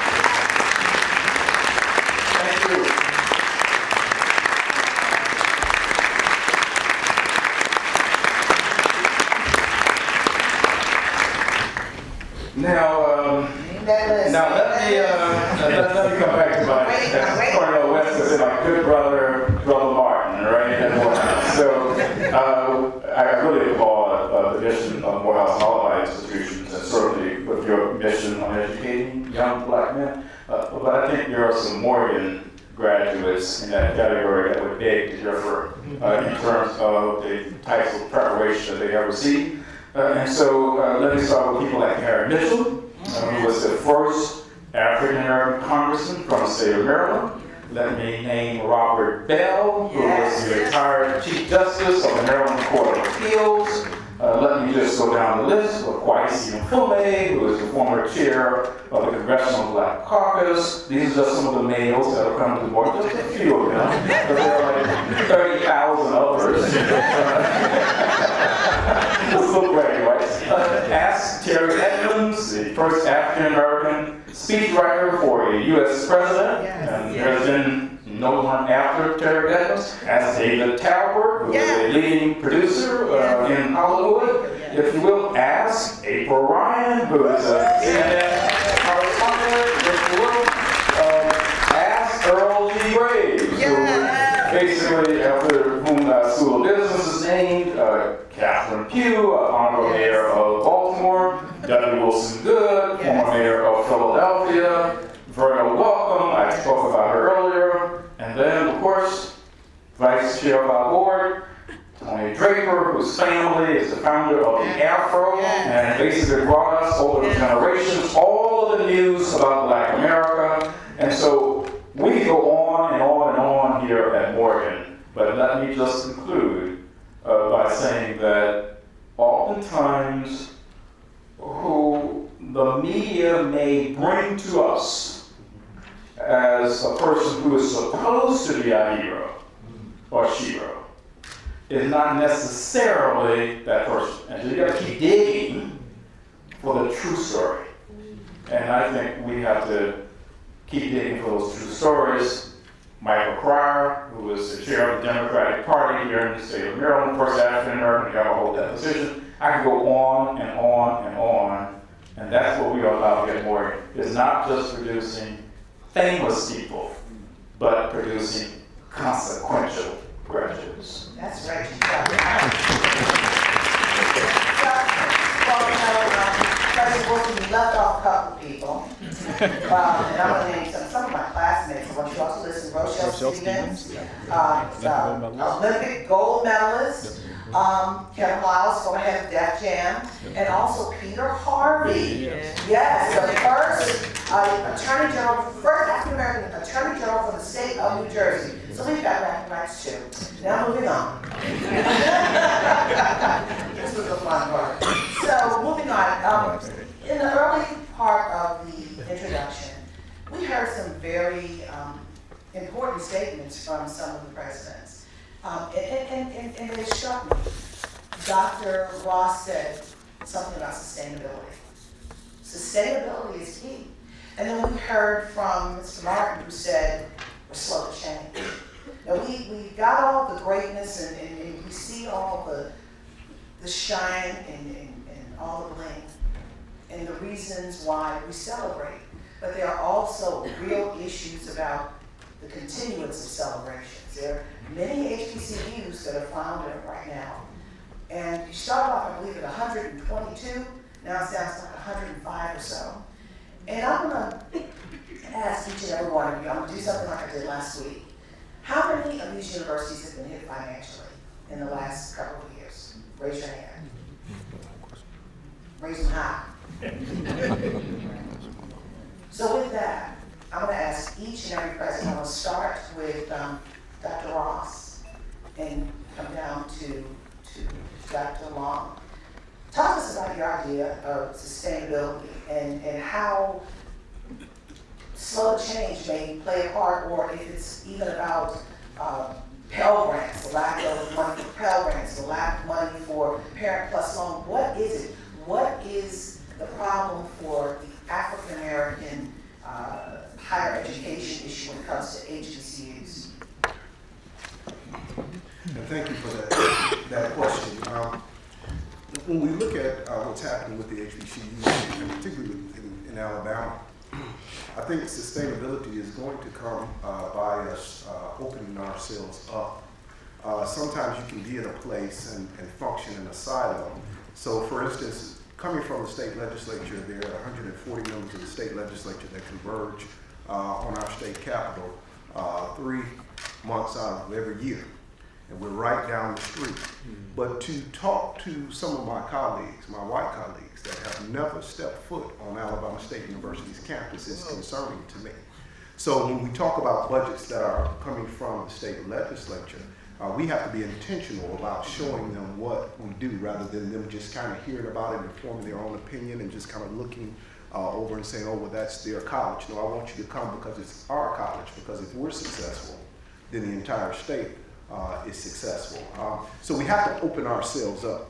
Thank you. Now let me come back to my Cornell West, because my good brother Martin, right? So I really applaud the mission of Morehouse and all of my institutions, and certainly with your mission on educating young black men. But I think there are some Morgan graduates in that category that would beg to differ in terms of the types of preparation that they have received. And so let me start with people like Harry Mitchell, who was the first African-American congressman from the state of Maryland. Let me name Robert Bell, who was the retired Chief Justice of the Maryland Court of Appeals. Let me just go down the list of Kwesi Mfume, who is the former chair of the Congressional Black Caucus. These are just some of the males that have come to the board, just a few of them, but there are like 30,000 others. So great, right? Ask Terry Edmonds, the first African-American speechwriter for a U.S. president, and there's been no one after Terry Edmonds. Ask David Talbert, who is a leading producer in Hollywood. If you will, ask April Ryan, who is a CNN correspondent. If you will, ask Earl G. Graves, who basically, after whom School of Business is named, Catherine Pugh, Honorable Mayor of Baltimore, W. Wilson Good, former Mayor of Philadelphia, Verna Welcome, I spoke about her earlier, and then, of course, Vice Chair of our board, Tony Draper, whose family is the founder of the Afro, and basically brought us over the generations all of the news about Black America. And so we could go on and on and on here at Morgan, but let me just conclude by saying that oftentimes who the media may bring to us as a person who is supposed to be a hero or shero is not necessarily that person. And so you got to keep digging for the true story. And I think we have to keep digging for those true stories. Michael Cryer, who is the chair of the Democratic Party here in the state of Maryland, first African-American to ever hold that position. I can go on and on and on, and that's what we are about to get more. It's not just producing famous people, but producing consequential graduates. That's right. President Wilson, you left off a couple people. And I'm going to name some of my classmates. I want you all to listen. Rochelle Stevens, Olympic gold medalist, Kevin Lyles, former head of Def Jam, and also Peter Harvey. Yes, the first Attorney General, first African-American Attorney General for the state of New Jersey. So we've got bragging rights too. Now moving on. This was a fun part. So moving on. In the early part of the introduction, we heard some very important statements from some of the presidents. And they struck me. Dr. Ross said something about sustainability. Sustainability is key. And then we heard from Mr. Martin, who said, we're slow to change. Now we got all the greatness and we see all the shine and all the bling and the reasons why we celebrate. But there are also real issues about the continuance of celebrations. There are many HBCUs that are floundering right now. And you start off, I believe, at 122, now it's down to like 105 or so. And I'm gonna ask each and every one of you, I'm gonna do something like I did last week. How many of these universities have been hit financially in the last couple of years? Raise your hand. Raise them high. So with that, I'm gonna ask each and every president, I'm gonna start with Dr. Ross and come down to Dr. Long. Talk to us about your idea of sustainability and how slow change may play a part, or if it's even about Pell Grants, the lack of money for Pell Grants, the lack of money for Parent Plus Loan. What is it? What is the problem for the African American higher education issue when it comes to HBCUs? And thank you for that question. When we look at what's happening with the HBCUs, and particularly in Alabama, I think sustainability is going to come by us opening ourselves up. Sometimes you can be in a place and function in a silo. So for instance, coming from the state legislature, there are 140 members of the state legislature that converge on our state capitol 3 months out of every year. And we're right down the street. But to talk to some of my colleagues, my white colleagues, that have never stepped foot on Alabama State University's campus is concerning to me. So when we talk about budgets that are coming from the state legislature, we have to be intentional about showing them what we do rather than them just kind of hearing about it and forming their own opinion and just kind of looking over and saying, oh, well, that's their college. No, I want you to come because it's our college, because if we're successful, then the entire state is successful. So we have to open ourselves up.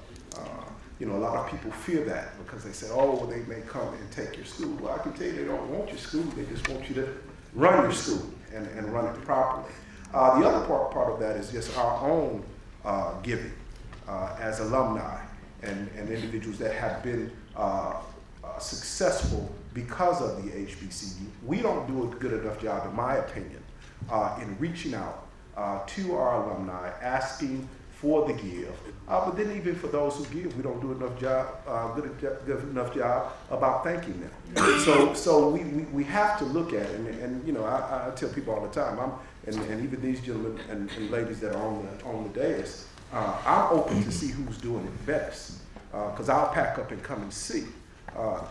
You know, a lot of people fear that because they say, oh, well, they may come and take your school. Well, I can tell you they don't want your school. They just want you to run your school and run it properly. The other part of that is just our own giving as alumni and individuals that have been successful because of the HBCU. We don't do a good enough job, in my opinion, in reaching out to our alumni, asking for the give, but then even for those who give, we don't do enough good enough job about thanking them. So we have to look at it, and you know, I tell people all the time, and even these gentlemen and ladies that are on the dais, I'm open to see who's doing it best, because I'll pack up and come and see,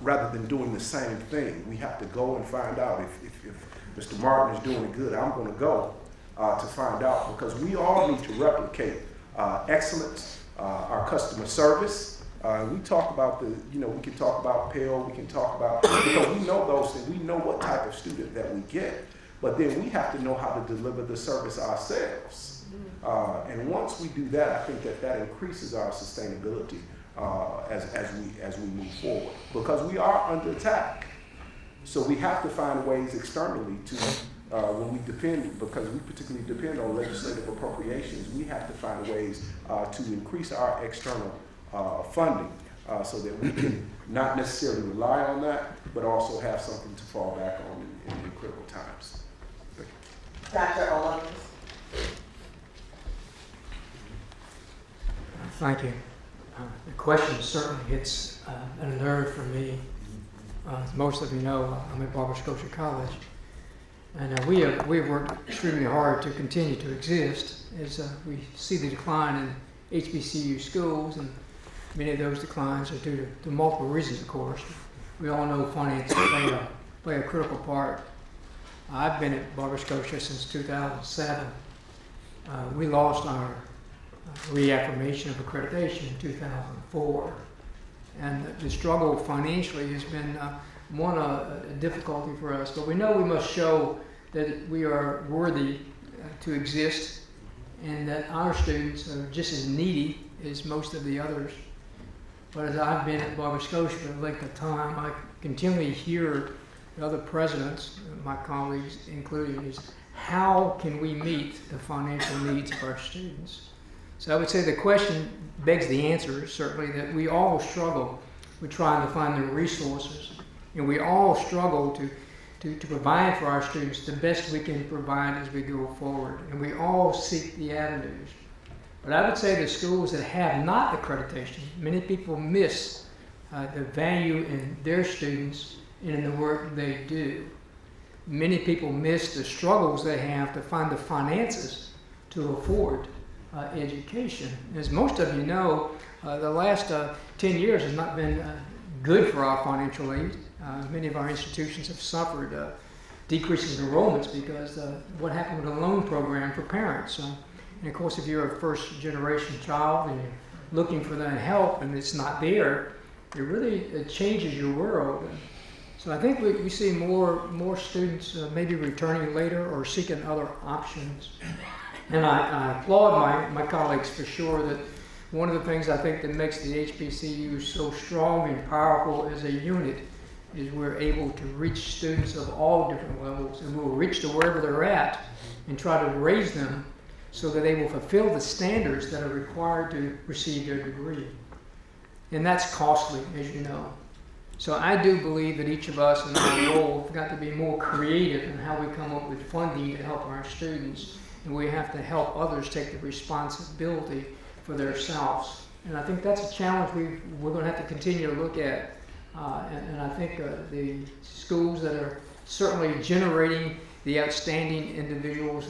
rather than doing the same thing. We have to go and find out if Mr. Martin is doing it good. I'm going to go to find out, because we all need to replicate excellence, our customer service. We talk about we can talk about Pell, we can talk about, because we know those things, we know what type of student that we get, but then we have to know how to deliver the service ourselves. And once we do that, I think that increases our sustainability as we move forward, because we are under attack. So we have to find ways externally to, when we depend, because we particularly depend on legislative appropriations, we have to find ways to increase our external funding so that we can not necessarily rely on that, but also have something to fall back on in critical times. Dr. Owens. Thank you. The question certainly hits a nerve for me. As most of you know, I'm at Barber Scotia College, and we have worked extremely hard to continue to exist as we see the decline in HBCU schools, and many of those declines are due to multiple reasons, of course. We all know finances play a critical part. I've been at Barber Scotia since 2007. We lost our reaffirmation of accreditation in 2004. And the struggle financially has been a difficulty for us. But we know we must show that we are worthy to exist, and that our students are just as needy as most of the others. But as I've been at Barber Scotia for a length of time, I continually hear the other presidents, my colleagues included, is how can we meet the financial needs of our students? So I would say the question begs the answer, certainly, that we all struggle with trying to find the resources. And we all struggle to provide for our students the best we can provide as we go forward. And we all seek the avenues. But I would say the schools that have not accreditation, many people miss the value in their students and in the work they do. Many people miss the struggles they have to find the finances to afford education. As most of you know, the last 10 years has not been good for our financial aid. Many of our institutions have suffered decreasing enrollments because what happened with the loan program for parents. And of course, if you're a first generation child and you're looking for that help and it's not there, it changes your world. So I think we see more students maybe returning later or seeking other options. And I applaud my colleagues for sure that one of the things I think that makes the HBCU so strong and powerful as a unit is we're able to reach students of all different levels, and we'll reach to wherever they're at and try to raise them so that they will fulfill the standards that are required to receive their degree. And that's costly, as you know. So I do believe that each of us in our role have got to be more creative in how we come up with funding to help our students, and we have to help others take the responsibility for themselves. And I think that's a challenge we're going to have to continue to look at. And I think the schools that are certainly generating the outstanding individuals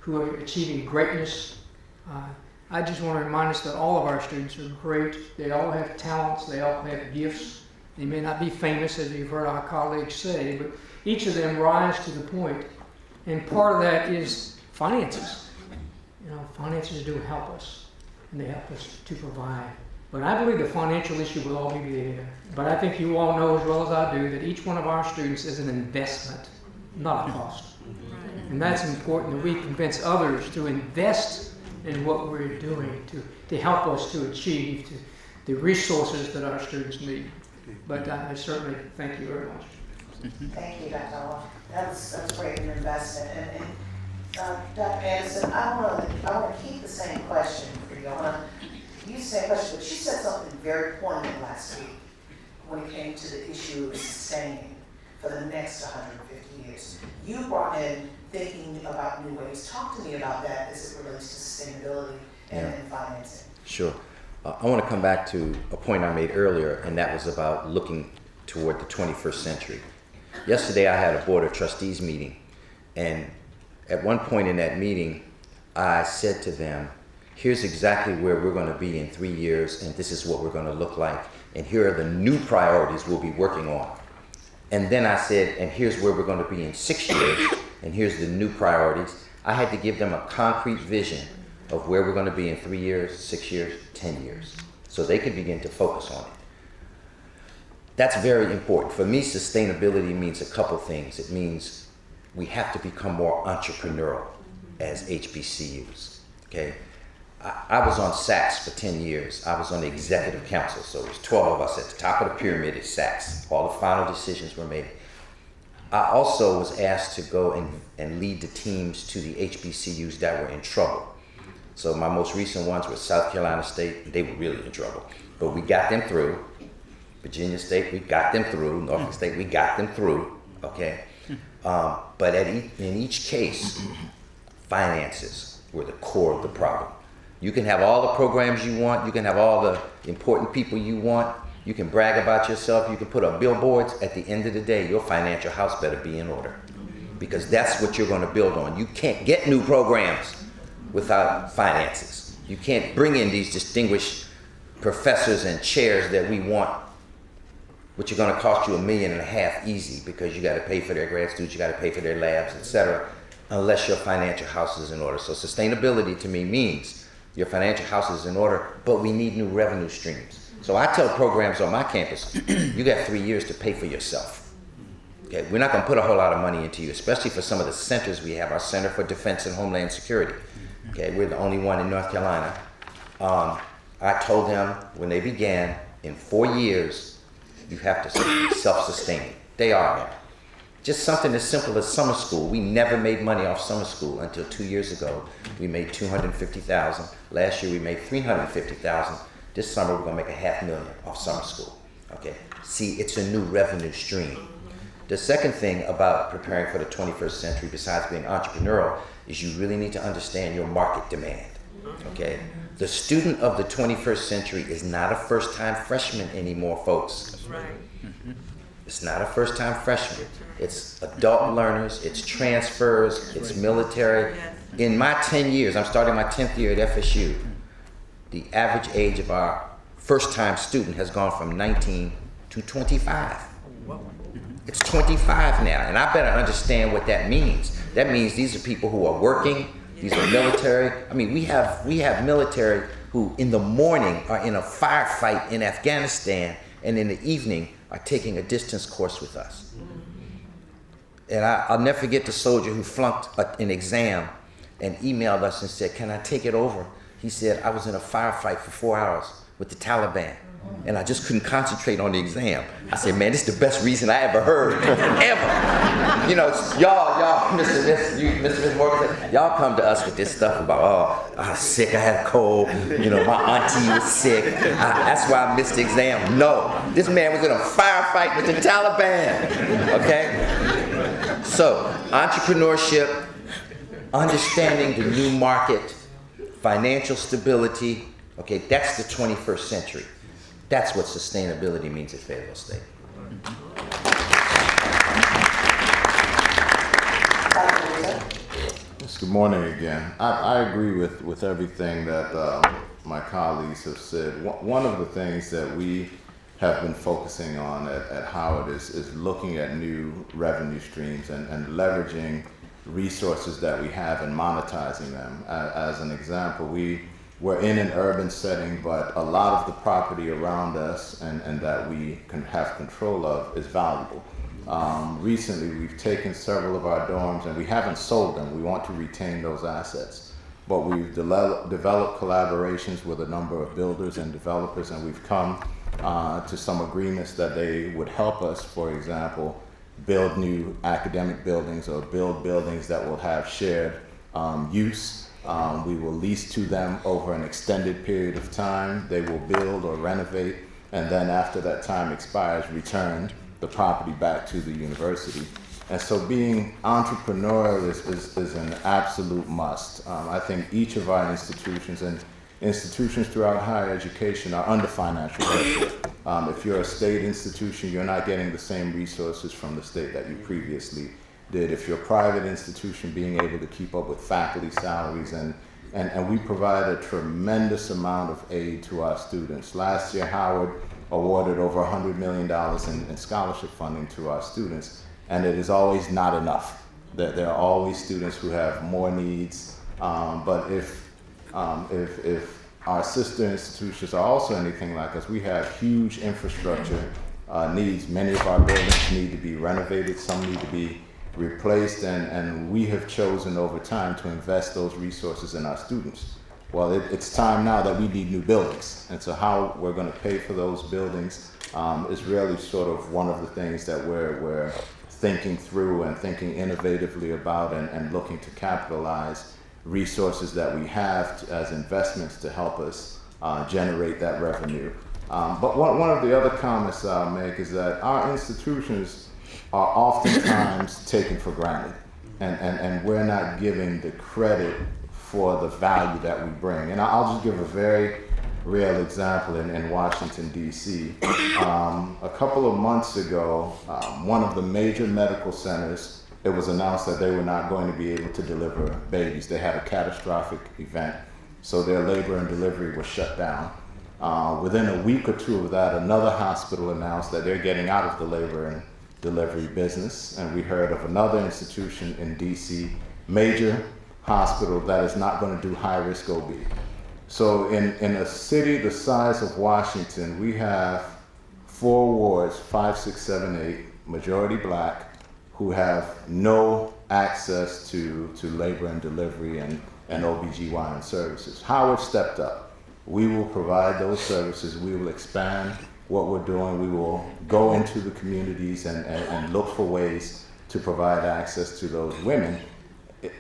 who are achieving greatness, I just want to remind us that all of our students are great. They all have talents. They all have gifts. They may not be famous, as you've heard our colleagues say, but each of them rise to the point. And part of that is finances. Finances do help us, and they help us to provide. But I believe the financial issue will always be there. But I think you all know as well as I do that each one of our students is an investment, not a cost. And that's important that we convince others to invest in what we're doing to help us to achieve the resources that our students need. But I certainly thank you very much. Thank you, Dr. Owen. That's great, an investment. And Dr. Anderson, I want to keep the same question for you. I want to use the same question, but you said something very poignant last week when it came to the issue of sustaining for the next 150 years. You brought in thinking about new ways. Talk to me about that as it relates to sustainability and financing. Sure. I want to come back to a point I made earlier, and that was about looking toward the 21st century. Yesterday I had a Board of Trustees meeting, and at one point in that meeting, I said to them, here's exactly where we're going to be in 3 years, and this is what we're going to look like, and here are the new priorities we'll be working on. And then I said, and here's where we're going to be in 6 years, and here's the new priorities. I had to give them a concrete vision of where we're going to be in 3 years, 6 years, 10 years, so they could begin to focus on it. That's very important. For me, sustainability means a couple things. It means we have to become more entrepreneurial as HBCUs, okay? I was on SACS for 10 years. I was on the executive council, so it was 12 of us at the top of the pyramid at SACS. All the final decisions were made. I also was asked to go and lead the teams to the HBCUs that were in trouble. So my most recent ones were South Carolina State. They were really in trouble, but we got them through. Virginia State, we got them through. Norfolk State, we got them through, okay? But in each case, finances were the core of the problem. You can have all the programs you want, you can have all the important people you want, you can brag about yourself, you can put up billboards. At the end of the day, your financial house better be in order, because that's what you're going to build on. You can't get new programs without finances. You can't bring in these distinguished professors and chairs that we want, which are going to cost you $1.5 million easy, because you got to pay for their grad students, you got to pay for their labs, etc., unless your financial house is in order. So sustainability to me means your financial house is in order, but we need new revenue streams. So I tell programs on my campus, you got 3 years to pay for yourself. Okay, we're not going to put a whole lot of money into you, especially for some of the centers we have. Our Center for Defense and Homeland Security. Okay, we're the only one in North Carolina. I told them when they began, in 4 years, you have to be self-sustaining. They are now. Just something as simple as summer school. We never made money off summer school until 2 years ago. We made $250,000. Last year we made $350,000. This summer we're gonna make $500,000 off summer school. Okay. See, it's a new revenue stream. The second thing about preparing for the 21st century, besides being entrepreneurial, is you really need to understand your market demand, okay? The student of the 21st century is not a first-time freshman anymore, folks. That's right. It's not a first-time freshman. It's adult learners, it's transfers, it's military. In my 10 years, I'm starting my 10th year at FSU, the average age of our first-time student has gone from 19 to 25. It's 25 now, and I better understand what that means. That means these are people who are working, these are military. I mean, we have military who in the morning are in a firefight in Afghanistan, and in the evening are taking a distance course with us. And I'll never forget the soldier who flunked an exam and emailed us and said, "Can I take it over?" He said, "I was in a firefight for 4 hours with the Taliban, and I just couldn't concentrate on the exam." I said, "Man, this is the best reason I ever heard, ever." You know, y'all, Mr. Morgan, y'all come to us with this stuff about, oh, I was sick, I had a cold, you know, my auntie was sick, that's why I missed the exam. No, this man was in a firefight with the Taliban, okay? So, entrepreneurship, understanding the new market, financial stability, okay, that's the 21st century. That's what sustainability means at Fayetteville State. Yes, good morning again. I agree with everything that my colleagues have said. One of the things that we have been focusing on at Howard is looking at new revenue streams and leveraging resources that we have and monetizing them. As an example, we're in an urban setting, but a lot of the property around us and that we can have control of is valuable. Recently, we've taken several of our dorms and we haven't sold them. We want to retain those assets. But we've developed collaborations with a number of builders and developers, and we've come to some agreements that they would help us, for example, build new academic buildings or build buildings that will have shared use. We will lease to them over an extended period of time. They will build or renovate, and then after that time expires, return the property back to the university. And so being entrepreneurial is an absolute must. I think each of our institutions and institutions throughout higher education are under financial pressure. If you're a state institution, you're not getting the same resources from the state that you previously did. If you're a private institution, being able to keep up with faculty salaries, and we provide a tremendous amount of aid to our students. Last year, Howard awarded over $100 million in scholarship funding to our students, and it is always not enough. There are always students who have more needs, but if our sister institutions are also anything like us, we have huge infrastructure needs. Many of our buildings need to be renovated, some need to be replaced, and we have chosen over time to invest those resources in our students. Well, it's time now that we need new buildings, and so how we're going to pay for those buildings is really sort of one of the things that we're thinking through and thinking innovatively about, and looking to capitalize resources that we have as investments to help us generate that revenue. But one of the other comments I'll make is that our institutions are oftentimes taken for granted, and we're not giving the credit for the value that we bring. And I'll just give a very real example in Washington, D.C. A couple of months ago, one of the major medical centers, it was announced that they were not going to be able to deliver babies. They had a catastrophic event, so their labor and delivery was shut down. Within a week or two of that, another hospital announced that they're getting out of the labor and delivery business, and we heard of another institution in D.C., major hospital, that is not going to do high-risk OB. So in a city the size of Washington, we have 4 wards, 5, 6, 7, 8, majority black, who have no access to labor and delivery and OBGYN services. Howard stepped up. We will provide those services. We will expand what we're doing. We will go into the communities and look for ways to provide access to those women.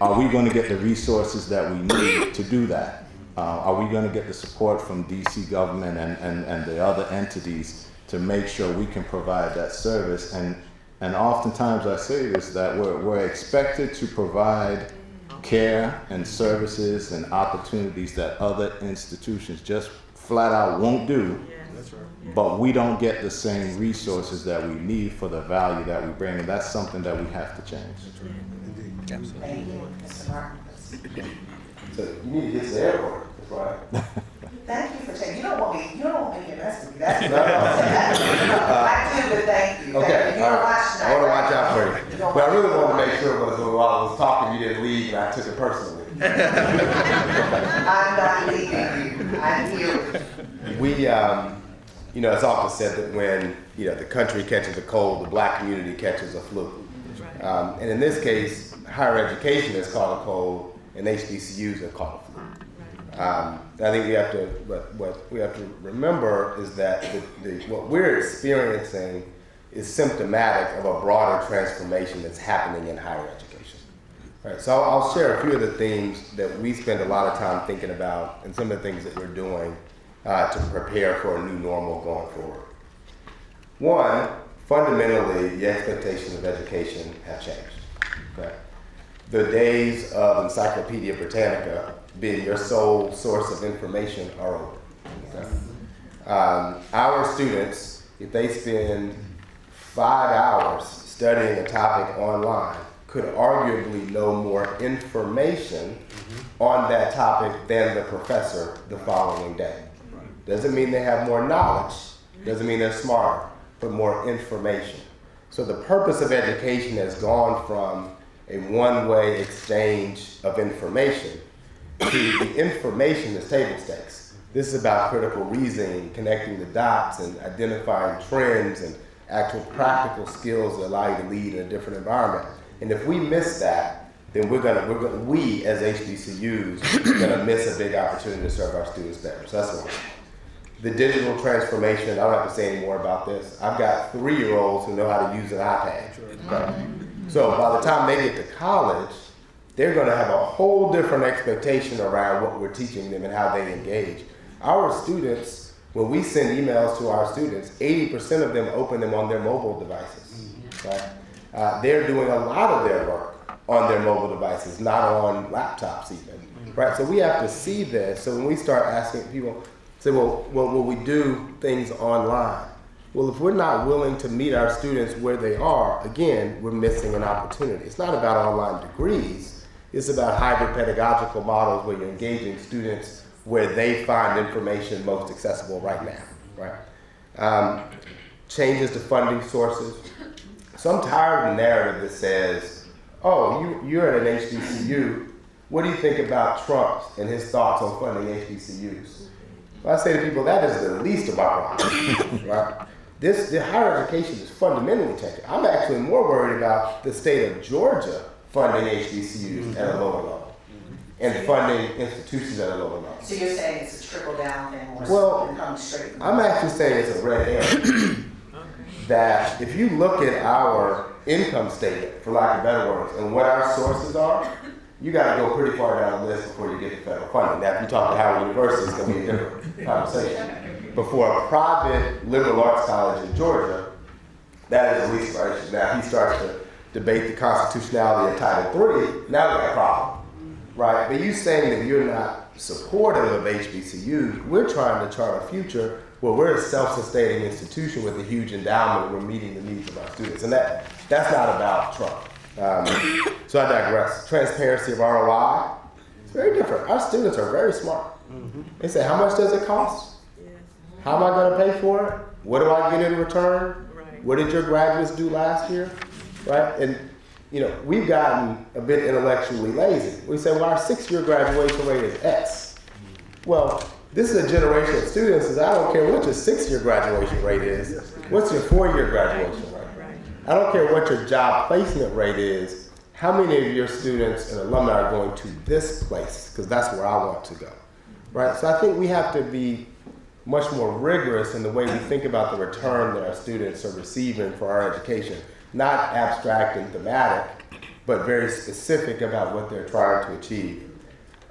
Are we going to get the resources that we need to do that? Are we going to get the support from DC government and the other entities to make sure we can provide that service? And And oftentimes I say this, that we're expected to provide care and services and opportunities that other institutions just flat out won't do. But we don't get the same resources that we need for the value that we bring, and that's something that we have to change. Thank you, Mr. Martin. So you need to get to the airport. That's right. Thank you for taking, you don't want me to get messy with you. That's I do, but thank you. Okay, Thank you. You all don't right. watch tonight, I want to right? watch out for you. You don't But I watch really tonight. wanted to make sure because while I was talking, you didn't leave, and I took it personally. I'm not leaving you. I'm here with you. We, it's often said that when, the country catches a cold, the black community catches a flu. And in this case, higher education is caught a cold, and HBCUs are caught a flu. I think what we have to remember is that what we're experiencing is symptomatic of a broader transformation that's happening in higher education. Right, so I'll share a few of the themes that we spend a lot of time thinking about and some of the things that we're doing to prepare for a new normal going forward. One, fundamentally, the expectations of education have changed. Okay? The days of Encyclopedia Britannica being your sole source of information are over. Okay? Our students, if they spend 5 hours studying a topic online, could arguably know more information on that topic than the professor the following day. Doesn't mean they have more knowledge, doesn't mean they're smarter, but more information. So the purpose of education has gone from a one-way exchange of information to the information is table stakes. This is about critical reasoning, connecting the dots and identifying trends and actual practical skills that allow you to lead in a different environment. And if we miss that, then we as HBCUs are gonna miss a big opportunity to serve our students better. So that's one. The digital transformation, I don't have to say any more about this. I've got 3-year-olds who know how to use an iPad. Okay? So by the time they get to college, they're gonna have a whole different expectation around what we're teaching them and how they engage. Our students, when we send emails to our students, 80% of them open them on their mobile devices. Right? They're doing a lot of their work on their mobile devices, not on laptops even. Right? So we have to see this. So when we start asking people, say, well, will we do things online? Well, if we're not willing to meet our students where they are, again, we're missing an opportunity. It's not about online degrees. It's about hybrid pedagogical models where you're engaging students where they find information most accessible right now, right? Changes to funding sources. So I'm tired of the narrative that says, oh, you're at an HBCU. What do you think about Trump and his thoughts on funding HBCUs? Well, I say to people, that is the least of our problems, right? The higher education is fundamentally changing. I'm actually more worried about the state of Georgia funding HBCUs at a lower level and funding institutions at a lower level. So you're saying it's a trickle down and more Well, than coming straight from I'm actually saying it's a red herring. That if you look at our income statement, for lack of better words, and what our sources are, you got to go pretty far down the list before you get to federal funding. Now, if you talk to Howard University, it's going to be a different conversation. But for a private liberal arts college in Georgia, that is the least of our issues. Now, if he starts to debate the constitutionality of Title III, now we got a problem, right? But you saying that you're not supportive of HBCUs, we're trying to chart a future where we're a self-sustaining institution with a huge endowment and we're meeting the needs of our students. And that's not about Trump. So I digress. Transparency of ROI, it's very different. Our students are very smart. They say, how much does it cost? How am I going to pay for it? What do I get in return? What did your graduates do last year? Right? And we've gotten a bit intellectually lazy. We say, well, our 6-year graduation rate is X. Well, this is a generation of students that I don't care what your 6-year graduation rate is. What's your 4-year graduation rate? I don't care what your job placement rate is. How many of your students and alumni are going to this place? Because that's where I want to go. Right? So I think we have to be much more rigorous in the way we think about the return that our students are receiving for our education. Not abstract and thematic, but very specific about what they're trying to achieve.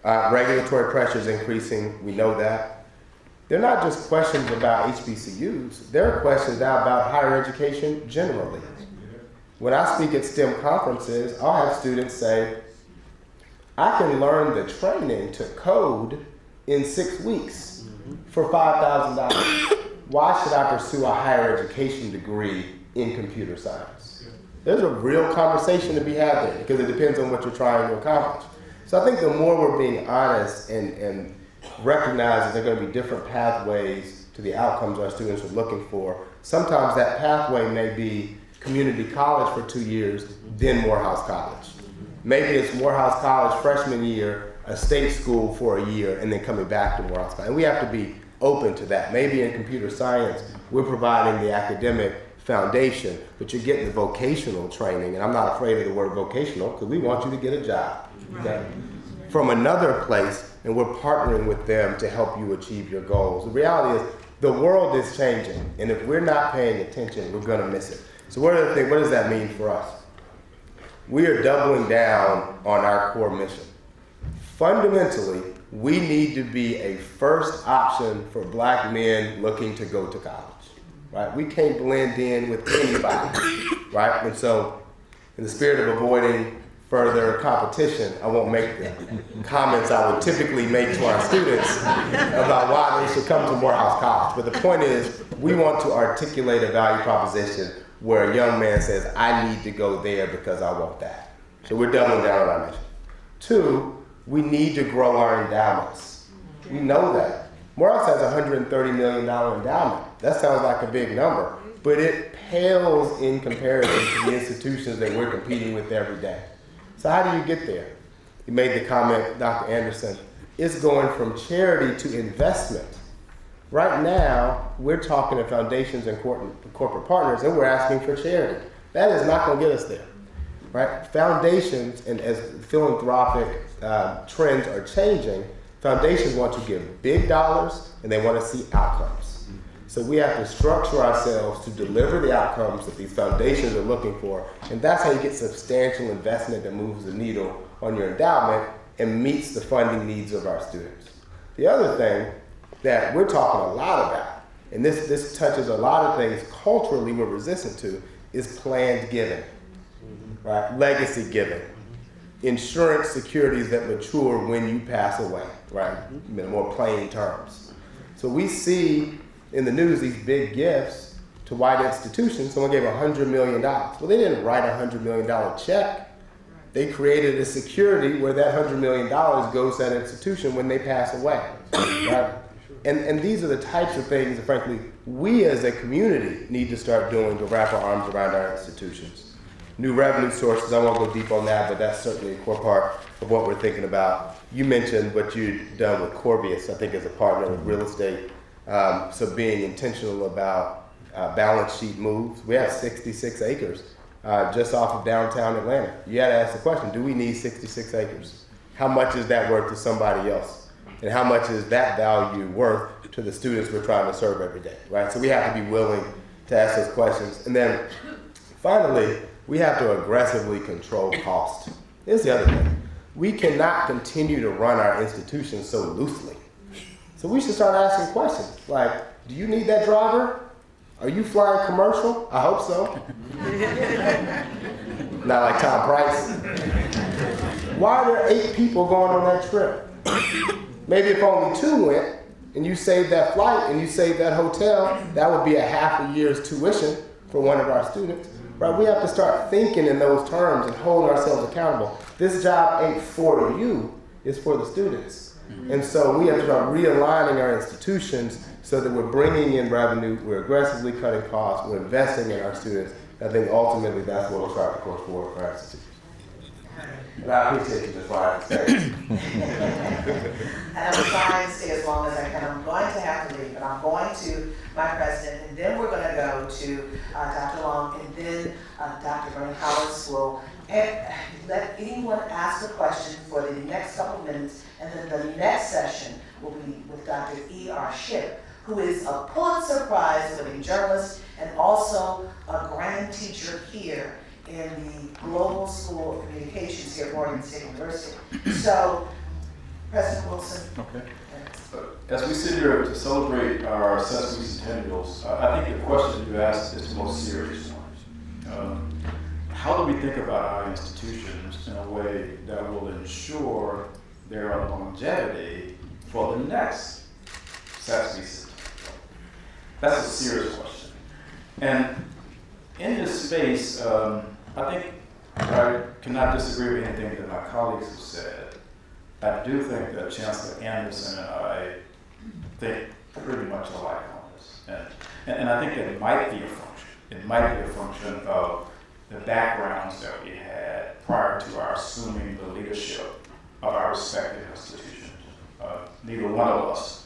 Regulatory pressures increasing, we know that. They're not just questions about HBCUs, there are questions now about higher education generally. When I speak at STEM conferences, I'll have students say, I can learn the training to code in 6 weeks for $5,000. Why should I pursue a higher education degree in computer science? There's a real conversation to be had there because it depends on what you're trying to accomplish. So I think the more we're being honest and recognize that there are going to be different pathways to the outcomes our students are looking for, sometimes that pathway may be community college for 2 years, then Morehouse College. Maybe it's Morehouse College freshman year, a state school for a year, and then coming back to Morehouse College. And we have to be open to that. Maybe in computer science, we're providing the academic foundation, but you're getting the vocational training, and I'm not afraid of the word vocational because we want you to get a job. Okay? From another place, and we're partnering with them to help you achieve your goals. The reality is the world is changing, and if we're not paying attention, we're gonna miss it. So what does that mean for us? We are doubling down on our core mission. Fundamentally, we need to be a first option for Black men looking to go to college, right? We can't blend in with anybody, right? And so, in the spirit of avoiding further competition, I won't make the comments I would typically make to our students about why they should come to Morehouse College. But the point is, we want to articulate a value proposition where a young man says, I need to go there because I want that. So we're doubling down on our mission. 2, we need to grow our endowments. We know that. Morehouse has a $130 million endowment. That sounds like a big number, but it pales in comparison to the institutions that we're competing with every day. So how do you get there? You made the comment, Dr. Anderson, it's going from charity to investment. Right now, we're talking to foundations and corporate partners, and we're asking for charity. That is not going to get us there, right? Foundations, and as philanthropic trends are changing, foundations want to give big dollars, and they want to see outcomes. So we have to structure ourselves to deliver the outcomes that these foundations are looking for, and that's how you get substantial investment that moves the needle on your endowment and meets the funding needs of our students. The other thing that we're talking a lot about, and this touches a lot of things culturally we're resistant to, is planned giving, right? Legacy giving, insurance securities that mature when you pass away, right? In more plain terms. So we see in the news these big gifts to white institutions. Someone gave $100 million. Well, they didn't write a $100 million check. They created a security where that $100 million goes to that institution when they pass away, right? And these are the types of things that, frankly, we as a community need to start doing to wrap our arms around our institutions. New revenue sources, I won't go deep on that, but that's certainly a core part of what we're thinking about. You mentioned what you've done with Corvius, I think, as a partner with real estate. So being intentional about balance sheet moves. We have 66 acres just off of downtown Atlanta. You got to ask the question, do we need 66 acres? How much is that worth to somebody else? And how much is that value worth to the students we're trying to serve every day, right? So we have to be willing to ask those questions. And then finally, we have to aggressively control cost. Here's the other thing. We cannot continue to run our institutions so loosely. So we should start asking questions like, do you need that driver? Are you flying commercial? I hope so. Not like Tom Price. Why are there 8 people going on that trip? Maybe if only 2 went, and you saved that flight and you saved that hotel, that would be a half a year's tuition for one of our students. Right? We have to start thinking in those terms and holding ourselves accountable. This job ain't for you, it's for the students. And so we have to start realigning our institutions so that we're bringing in revenue, we're aggressively cutting costs, we're investing in our students. I think ultimately that's what will start the course forward for our institutions. And I appreciate you just riding today. And I'm trying to stay as long as I can. I'm going to have to leave, but I'm going to my president, and then we're going to go to Dr. Long, and then Dr. Bernie Hollis will let anyone ask a question for the next couple minutes, and then the next session will be with Dr. E.R. Shipp, who is a Pulitzer Prize-winning journalist and also a grand teacher here in the Global School of Communications here at Oregon State University. So, President Wilson. Okay. As we sit here to celebrate our sesquicentennials, I think the question you asked is the most serious one. how do we think about our institutions in a way that will ensure their longevity for the next set we sit? That's a serious question. And in this space, I think I cannot disagree with anything that my colleagues have said. I do think that Chancellor Anderson and I think pretty much alike on this. And I think that it might be a function. It might be a function of the backgrounds that we had prior to our assuming the leadership of our respective institutions. Neither one of us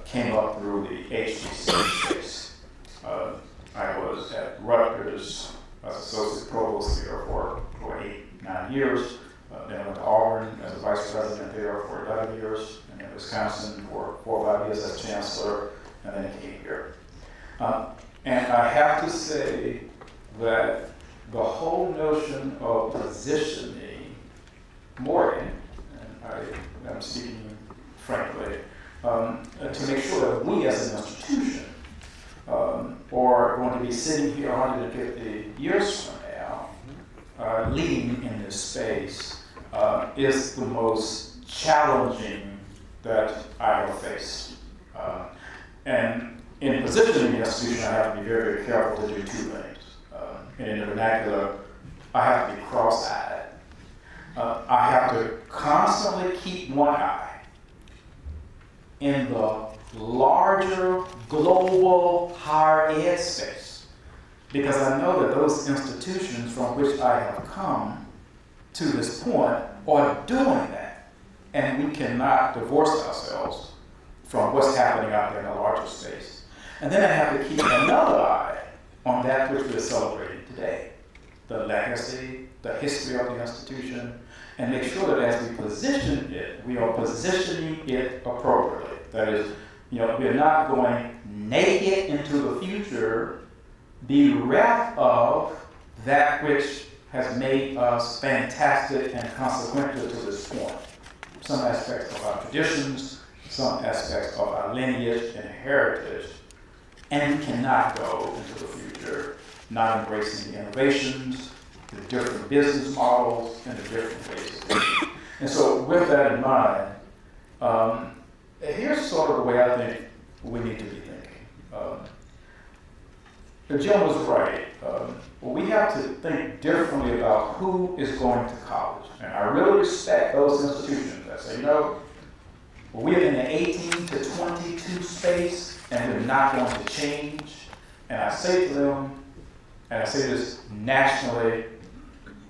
came up through the HBCU space. I was at Rutgers as associate provost there for 8-9 years. Then I went to Auburn as a vice president there for 11 years, and in Wisconsin for 4 or 5 years as chancellor, and then I came here. And I have to say that the whole notion of positioning Morgan, and I'm speaking frankly, to make sure that we as an institution are going to be sitting here 150 years from now, leading in this space, is the most challenging that I have faced. And in positioning the institution, I have to be very, very careful to do 2 things. In the vernacular, I have to be cross-eyed. I have to constantly keep one eye in the larger global higher ed space, because I know that those institutions from which I have come to this point are doing that, and we cannot divorce ourselves from what's happening out there in the larger space. And then I have to keep another eye on that which we're celebrating today, the legacy, the history of the institution, and make sure that as we position it, we are positioning it appropriately. That is, we're not going naked into the future, bereft of that which has made us fantastic and consequential to this point. Some aspects of our traditions, some aspects of our lineage and heritage, and we cannot go into the future not embracing the innovations, the different business models, and the different ways of thinking. And so with that in mind, here's sort of the way I think we need to be thinking. Jim was right. We have to think differently about who is going to college. And I really respect those institutions that say, we're in the 18 to 22 space, and we're not going to change. And I say to them, and I say this nationally,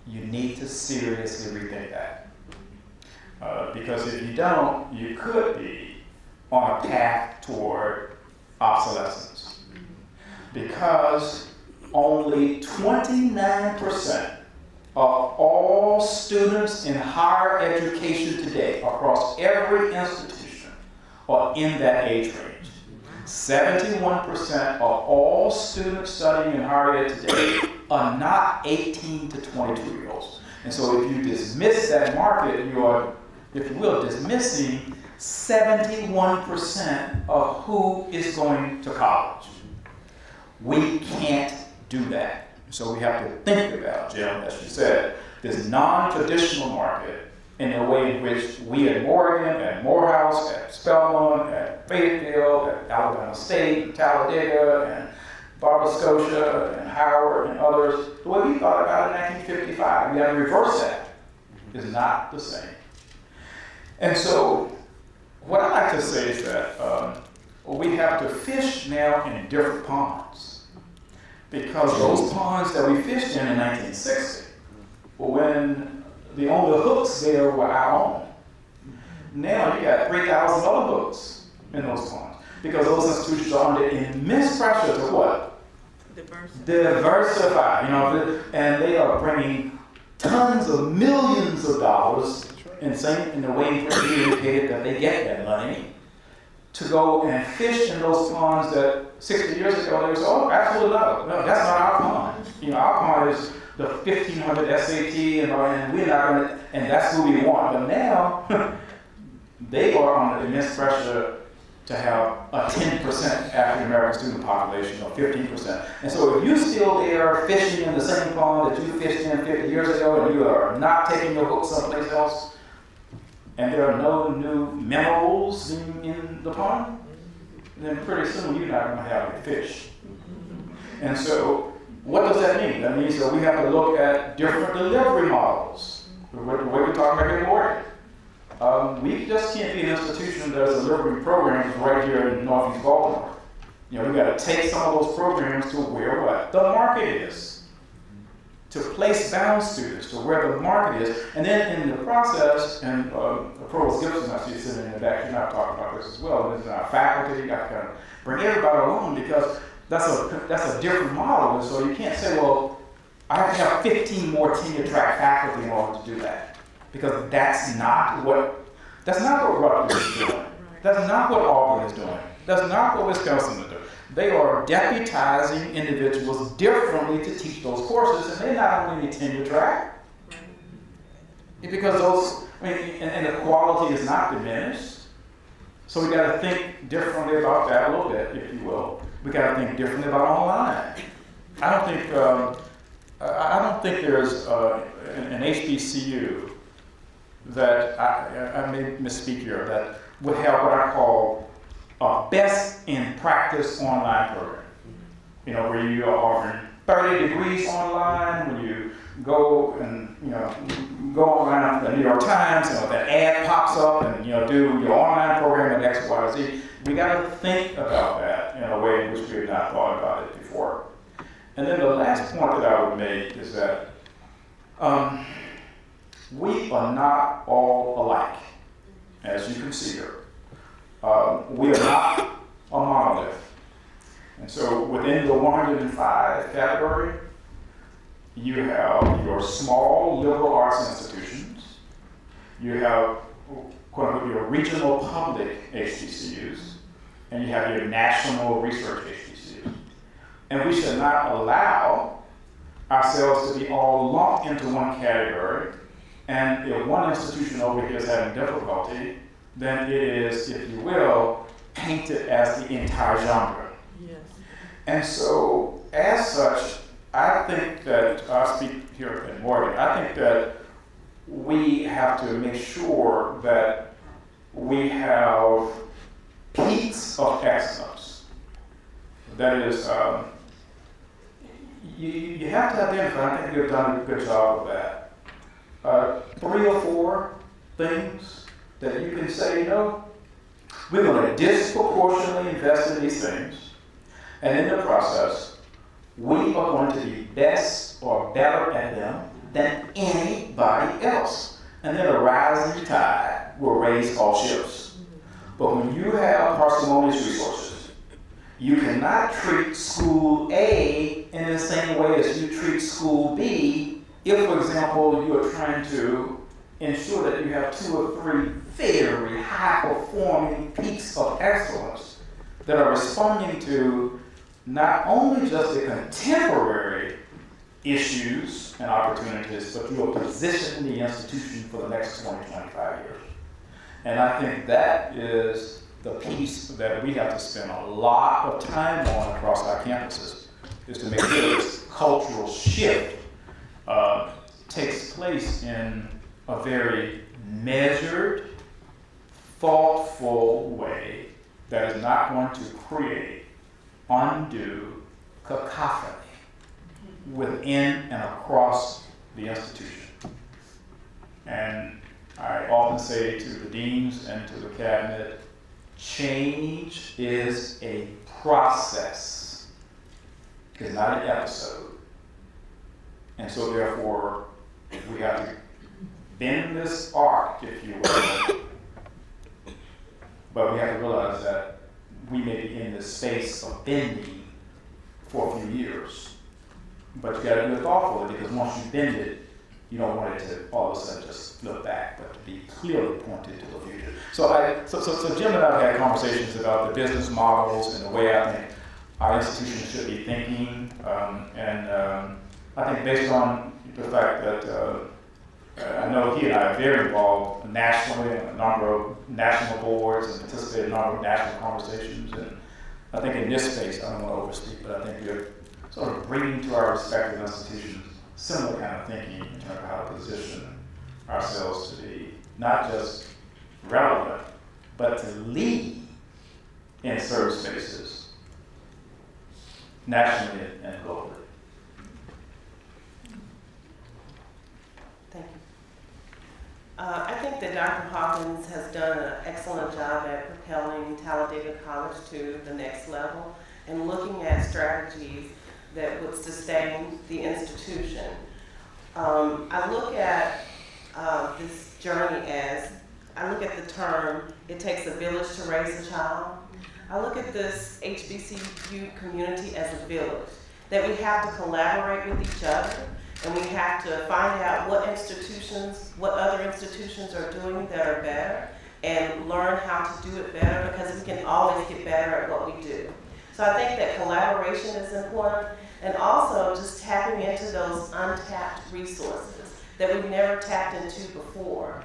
you need to seriously rethink that. Because if you don't, you could be on a path toward obsolescence. Because only 29% of all students in higher education today across every institution are in that age range. 71% of all students studying in higher ed today are not 18 to 22-year-olds. And so if you dismiss that market, you are, if you will, dismissing 71% of who is going to college. We can't do that. So we have to think about, Jim, as you said, this non-traditional market in a way in which we at Morgan, at Morehouse, at Spelman, at Fayetteville, at Alabama State, Talladega, and Nova Scotia, and Howard, and others, the way we thought about it in 1955, we have to reverse that. Is not the same. And so what I like to say is that we have to fish now in different ponds. Because those ponds that we fished in 1960, when the only hooks there were our own. Now you got 3,000 other hooks in those ponds. Because those institutions are under immense pressure to what? Diversify. And they are bringing tons of millions of dollars in the way in which we indicated that they get that money to go and fish in those ponds that 60 years ago they would say, oh, absolutely not. No, that's not our pond. Our pond is the 1,500 SAT, and we're not going to, and that's who we want. But now, they are under immense pressure to have a 10% African American student population or 15%. And so if you're still there fishing in the same pond that you fished in 50 years ago and you are not taking your hook someplace else, and there are no new minerals in the pond, then pretty soon you're not going to have any fish. And so what does that mean? That means that we have to look at different delivery models. The way we talk about here, Lord. We just can't be an institution that's delivering programs right here in Northeast Baltimore. You know, we got to take some of those programs to where what? The market is. To place bound students to where the market is. And then in the process, and Provost Gibson, I see sitting in the back, you're not talking about this as well, and this is our faculty, you got to kind of bring everybody along because that's a different model. And so you can't say, well, I have to have 15 more tenure track faculty in order to do that. Because that's not what Rutgers is doing. That's not what Auburn is doing. That's not what Wisconsin is doing. They are deputizing individuals differently to teach those courses, and they're not only tenure track. Because those, and the quality is not diminished. So we got to think differently about that a little bit, if you will. We got to think differently about online. I don't think there's an HBCU that I may misspeak here, that would have what I call a best in practice online program. You know, where you are offering 30 degrees online, when you go and, go online to the New York Times, that ad pops up and, do your online program at X, Y, Z. We got to think about that in a way in which we have not thought about it before. And then the last point that I would make is that we are not all alike, as you can see here. We are not a monolith. And so within the 105 category, you have your small liberal arts institutions, you have quote unquote your regional public HBCUs, and you have your national research HBCUs. And we should not allow ourselves to be all lumped into one category. And if one institution over here is having difficulty, then it is, if you will, painted as the entire genre. Yes. And so, as such, I think that, I'll speak here in Morgan, I think that we have to make sure that we have peaks of excellence. That is, you have to identify, I think you've done a good job of that. 3 or 4 things that you can say, we're going to disproportionately invest in these things, and in the process, we are going to be best or better at them than anybody else. And then a rising tide will raise all ships. But when you have parsimonious resources, you cannot treat school A in the same way as you treat school B if, for example, you are trying to ensure that you have 2 or 3 very high-performing peaks of excellence that are responding to not only just the contemporary issues and opportunities, but you are positioning the institution for the next 20, 25 years. And I think that is the piece that we have to spend a lot of time on across our campuses, is to make sure this cultural shift takes place in a very measured, thoughtful way that is not going to create undue cacophony within and across the institution. And I often say to the deans and to the cabinet, change is a process. It's not an episode. And so therefore, we have to bend this arc, if you will. But we have to realize that we may be in this space of bending for a few years. But you got to do it thoughtfully, because once you bend it, you don't want it to all of a sudden just flip back, but to be clearly pointed to the future. So Jim and I have had conversations about the business models and the way I think our institution should be thinking. I think based on the fact that I know he and I are very involved nationally in a number of national boards and participated in a number of national conversations. And I think in this space, I don't want to overspeak, but I think we're sort of bringing to our respective institutions similar kind of thinking in terms of how to position ourselves to be not just relevant, but to lead in certain spaces, nationally and globally. Thank you. I think that Dr. Hawkins has done an excellent job at propelling Talladega College to the next level and looking at strategies that would sustain the institution. I look at this journey as, I look at the term, it takes a village to raise a child. I look at this HBCU community as a village, that we have to collaborate with each other, and we have to find out what other institutions are doing that are better, and learn how to do it better, because we can always get better at what we do. So I think that collaboration is important, and also just tapping into those untapped resources that we've never tapped into before.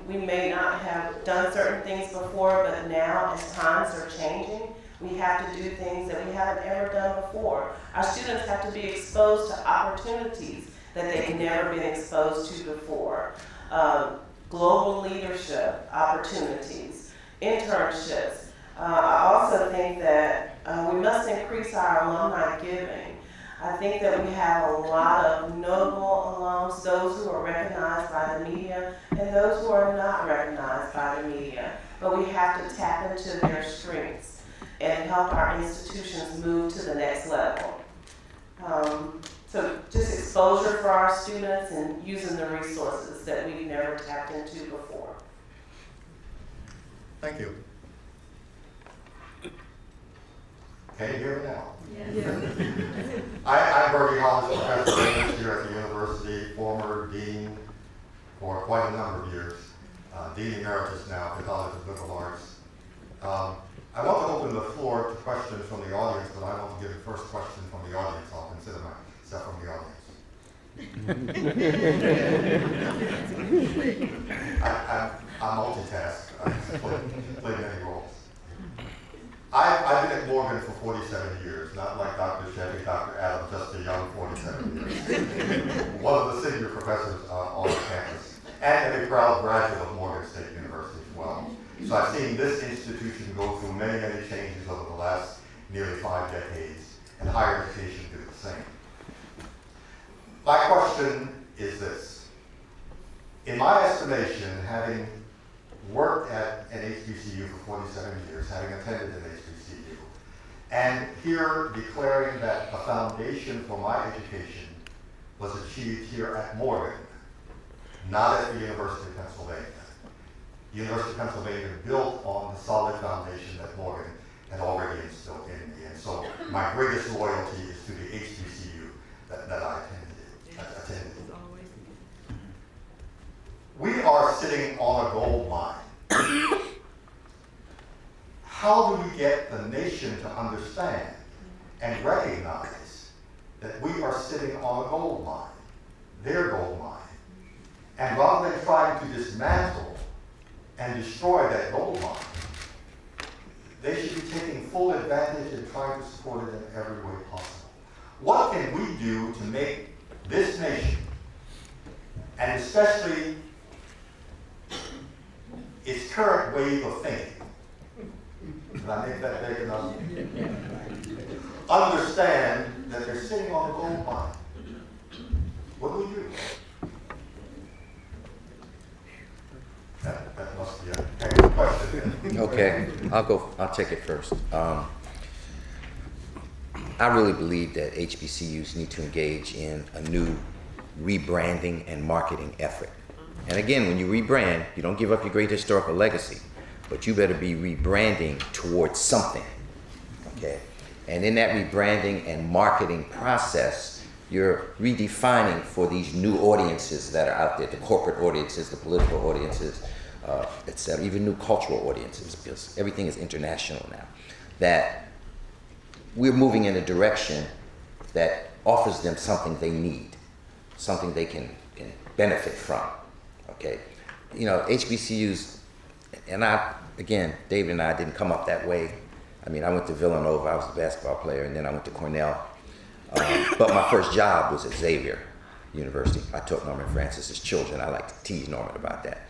We may not have done certain things before, but now as times are changing, we have to do things that we haven't ever done before. Our students have to be exposed to opportunities that they've never been exposed to before. Global leadership opportunities, internships. I also think that we must increase our alumni giving. I think that we have a lot of notable alums, those who are recognized by the media and those who are not recognized by the media. But we have to tap into their strengths and help our institutions move to the next level. So just exposure for our students and using the resources that we've never tapped into before. Thank you. Can you hear me now? Yes. I'm Bertie Hollis, professor of English here at the university, former dean for quite a number of years, dean emeritus now at the College of Liberal Arts. I want to open the floor to questions from the audience, but I want to give the first question from the audience. I'll consider myself from the audience. I multitask. I play many roles. I've been at Morgan for 47 years, not like Dr. Chevy, Dr. Adams, just a young 47 years. One of the senior professors on the campus, and a proud graduate of Morgan State University as well. So I've seen this institution go through many, many changes over the last nearly 5 decades, and higher education did the same. My question is this. In my estimation, having worked at an HBCU for 47 years, having attended an HBCU, and here declaring that the foundation for my education was achieved here at Morgan, not at the University of Pennsylvania. The University of Pennsylvania built on the solid foundation that Morgan had already instilled in me, and so my greatest loyalty is to the HBCU that I attended. We are sitting on a gold mine. How do we get the nation to understand and recognize that we are sitting on a gold mine, their gold mine, and rather than trying to dismantle and destroy that gold mine, they should be taking full advantage and trying to support it in every way possible. What can we do to make this nation, and especially its current wave of thinking, did I make that big enough? Understand that they're sitting on a gold mine. What do we do? That must be a question. Okay, I'll take it first. I really believe that HBCUs need to engage in a new rebranding and marketing effort. And again, when you rebrand, you don't give up your great historical legacy, but you better be rebranding towards something, okay? And in that rebranding and marketing process, you're redefining for these new audiences that are out there, the corporate audiences, the political audiences, etc., even new cultural audiences, because everything is international now, that we're moving in a direction that offers them something they need, something they can can benefit from. Okay, you know, HBCUs, and again, David and I didn't come up that way. I mean, I went to Villanova, I was a basketball player, and then I went to Cornell. But my first job was at Xavier University. I taught Norman Francis's children. I like to tease Norman about that.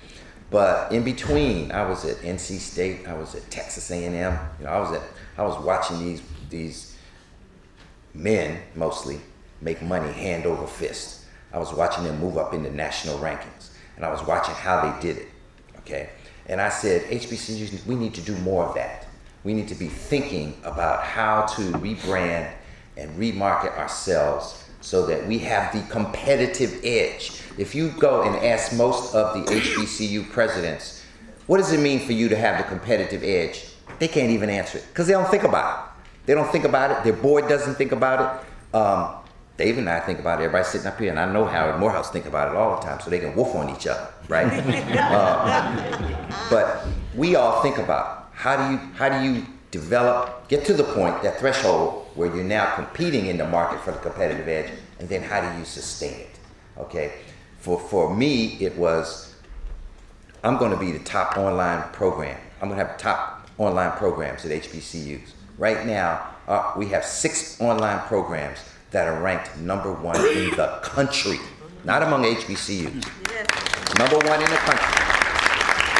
But in between, I was at NC State, I was at Texas A&M. You know, I was watching these men mostly make money hand over fist. I was watching them move up into national rankings, and I was watching how they did it. Okay, and I said, HBCUs, we need to do more of that. We need to be thinking about how to rebrand and remarket ourselves so that we have the competitive edge. If you go and ask most of the HBCU presidents, what does it mean for you to have the competitive edge? They can't even answer it because they don't think about it. They don't think about it. Their board doesn't think about it. Dave and I think about it. Everybody sitting up here, and I know Howard Morehouse think about it all the time, so they can woof on each other, right? But we all think about how do you develop, get to the point, that threshold where you're now competing in the market for the competitive edge, and then how do you sustain it? Okay, for me, it was, I'm going to be the top online program. I'm going to have top online programs at HBCUs. Right now, we have 6 online programs that are ranked #1 in the country, not among HBCUs. Yes. #1 in the country.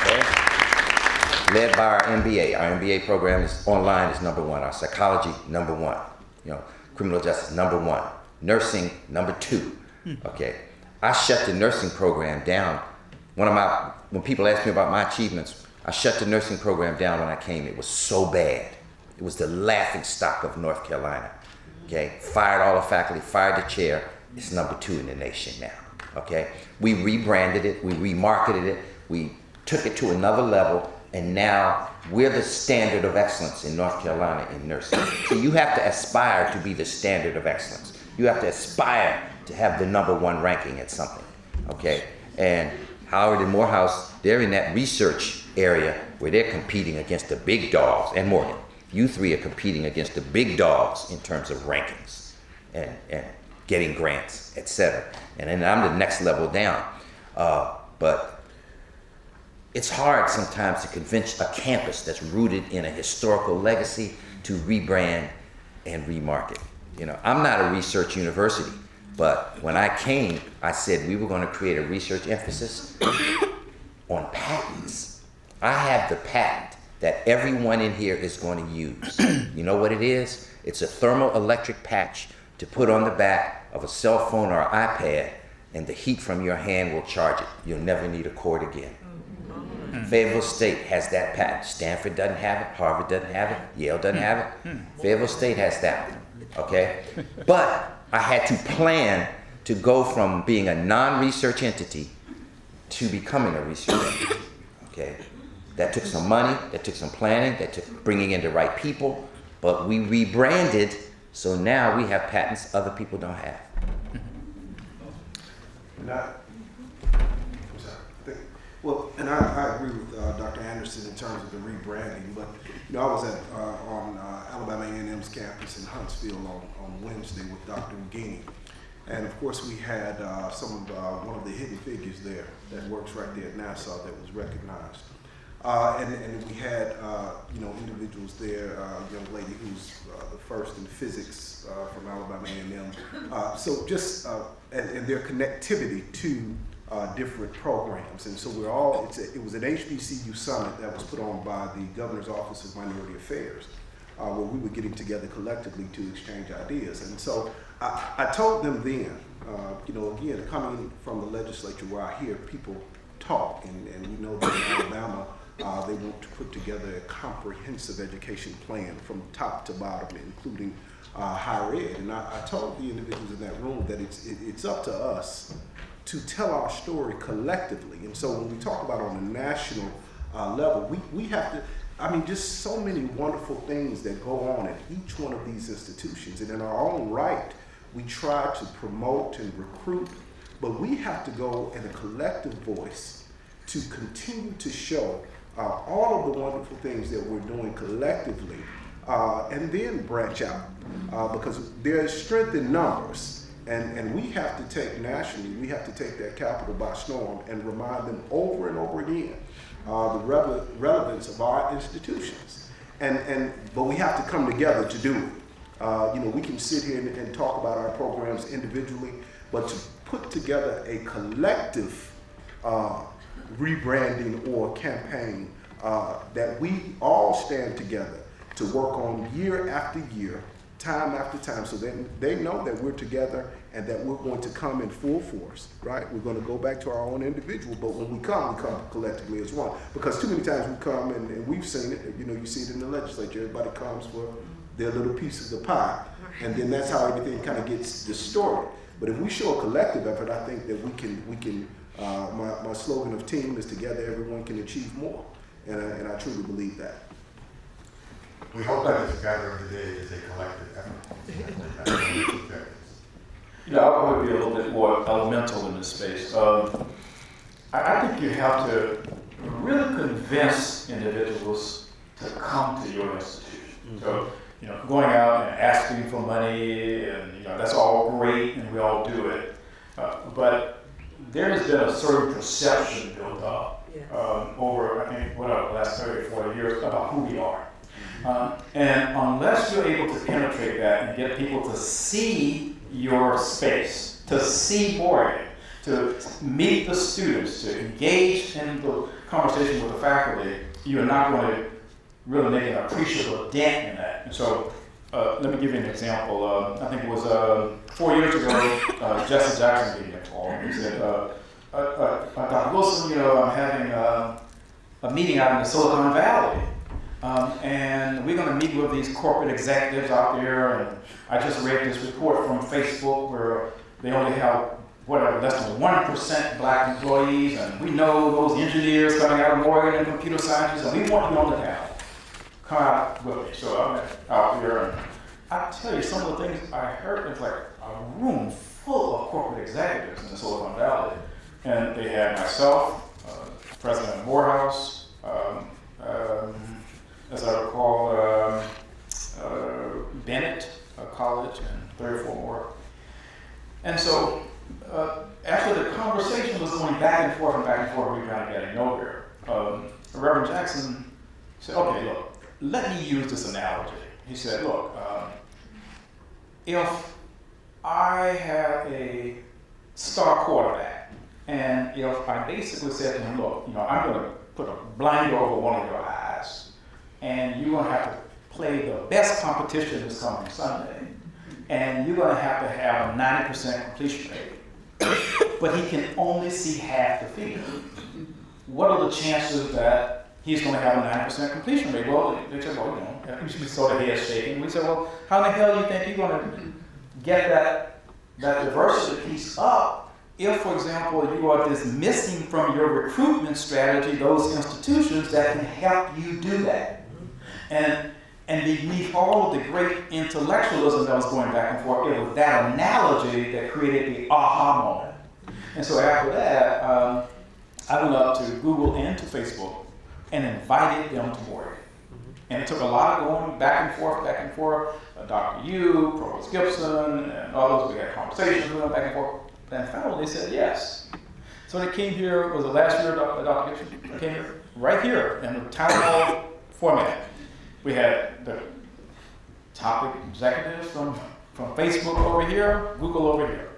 Okay? Led by our MBA. Our MBA program is online, is #1. Our psychology, #1. You know, criminal justice, #1. Nursing, #2. Okay. I shut the nursing program down. When people ask me about my achievements, I shut the nursing program down when I came. It was so bad. It was the laughing stock of North Carolina. Okay, fired all the faculty, fired the chair. It's #2 in the nation now. Okay, we rebranded it, we remarketed it, we took it to another level, and now we're the standard of excellence in North Carolina in nursing. So you have to aspire to be the standard of excellence. You have to aspire to have the #1 ranking at something. Okay, and Howard and Morehouse, they're in that research area where they're competing against the big dogs, and Morgan. You three are competing against the big dogs in terms of rankings and getting grants, etc. And then I'm the next level down. But it's hard sometimes to convince a campus that's rooted in a historical legacy to rebrand and remarket. You know, I'm not a research university, but when I came, I said we were going to create a research emphasis on patents. I have the patent that everyone in here is going to use. You know what it is? It's a thermoelectric patch to put on the back of a cell phone or iPad, and the heat from your hand will charge it. You'll never need a cord again. Fayetteville State has that patent. Stanford doesn't have it, Harvard doesn't have it, Yale doesn't have it. Fayetteville State has that one, okay? But I had to plan to go from being a non-research entity to becoming a research entity, okay? That took some money, that took some planning, that took bringing in the right people, but we rebranded, so now we have patents other people don't have. And I agree with Dr. Anderson in terms of the rebranding, but you know, I was on Alabama A&M's campus in Huntsville on Wednesday with Dr. Ugini. And of course, we had one of the hidden figures there that works right there at Nassau that was recognized. And we had, individuals there, a young lady who's the first in physics from Alabama A&M. And their connectivity to different programs. And so it was an HBCU summit that was put on by the Governor's Office of Minority Affairs, where we were getting together collectively to exchange ideas. And so I told them then, again, coming from the legislature where I hear people talk, and we know that in Alabama, they want to put together a comprehensive education plan from top to bottom, including higher ed. And I told the individuals in that room that it's up to us to tell our story collectively. And so when we talk about on a national level, we have to, just so many wonderful things that go on at each one of these institutions. And in our own right, we try to promote and recruit, but we have to go in a collective voice to continue to show all of the wonderful things that we're doing collectively, and then branch out, because there is strength in numbers. And we have to take nationally, we have to take that capital by storm and remind them over and over again the relevance of our institutions. But we have to come together to do it. We can sit here and talk about our programs individually, but to put together a collective rebranding or campaign that we all stand together to work on year after year, time after time, so that they know that we're together and that we're going to come in full force, right? We're going to go back to our own individual, but when we come collectively as one. Because too many times we come, and we've seen it, you see it in the legislature, everybody comes for their little piece of the pie, and then that's how everything kind of gets distorted. But if we show a collective effort, I think that we can my slogan of team is together, everyone can achieve more, and I truly believe that. We hope that this gathering today is a collective effort. I would be a little bit more elemental in this space. I think you have to really convince individuals to come to your institution. So, going out and asking for money, and that's all great, and we all do it. But there has been a certain perception built up over, I think, the last 30 or 40 years about who we are. And unless you're able to penetrate that and get people to see your space, to see Morgan, to meet the students, to engage in the conversation with the faculty, you're not going to really make an appreciable dent in that. And so let me give you an example. I think it was 4 years ago, Jesse Jackson gave me a call. He said, Dr. Wilson, I'm having a meeting out in the Silicon Valley. And we're going to meet with these corporate executives out there, and I just read this report from Facebook where they only have, less than 1% black employees, and we know those engineers coming out of Morgan and computer scientists, and we want you on the panel. Come out with me. So I'm out there, and I tell you, some of the things I heard, it's like a room full of corporate executives in the Silicon Valley. And they had myself, President Morehouse, as I recall, Bennett College, and 3 or 4 more. And so after the conversation was going back and forth, we were kind of getting nowhere. Reverend Jackson said, okay, look, let me use this analogy. He said, look, if I have a star quarterback, and if I basically said to him, look, I'm going to put a blind over one of your eyes, and you're going to have to play the best competition this coming Sunday, and you're going to have a 90% completion rate, but he can only see half the field. What are the chances that he's going to have a 90% completion rate? Well, they said, we should be sort of head shaking. We said, well, how in the hell do you think you're going to get that diversity piece up if, for example, you are dismissing from your recruitment strategy those institutions that can help you do that? And beneath all of the great intellectualism that was going back and forth, it was that analogy that created the aha moment. And so after that, I went up to Google and to Facebook and invited them to Morgan. And it took a lot of going back and forth. Dr. Yu, Provost Gibson, and others, we had conversations with them back and forth. And finally they said yes. So they came here, was the last year Dr. Gibson came here? Right here in the town hall format. We had the topic executives from Facebook over here, Google over here.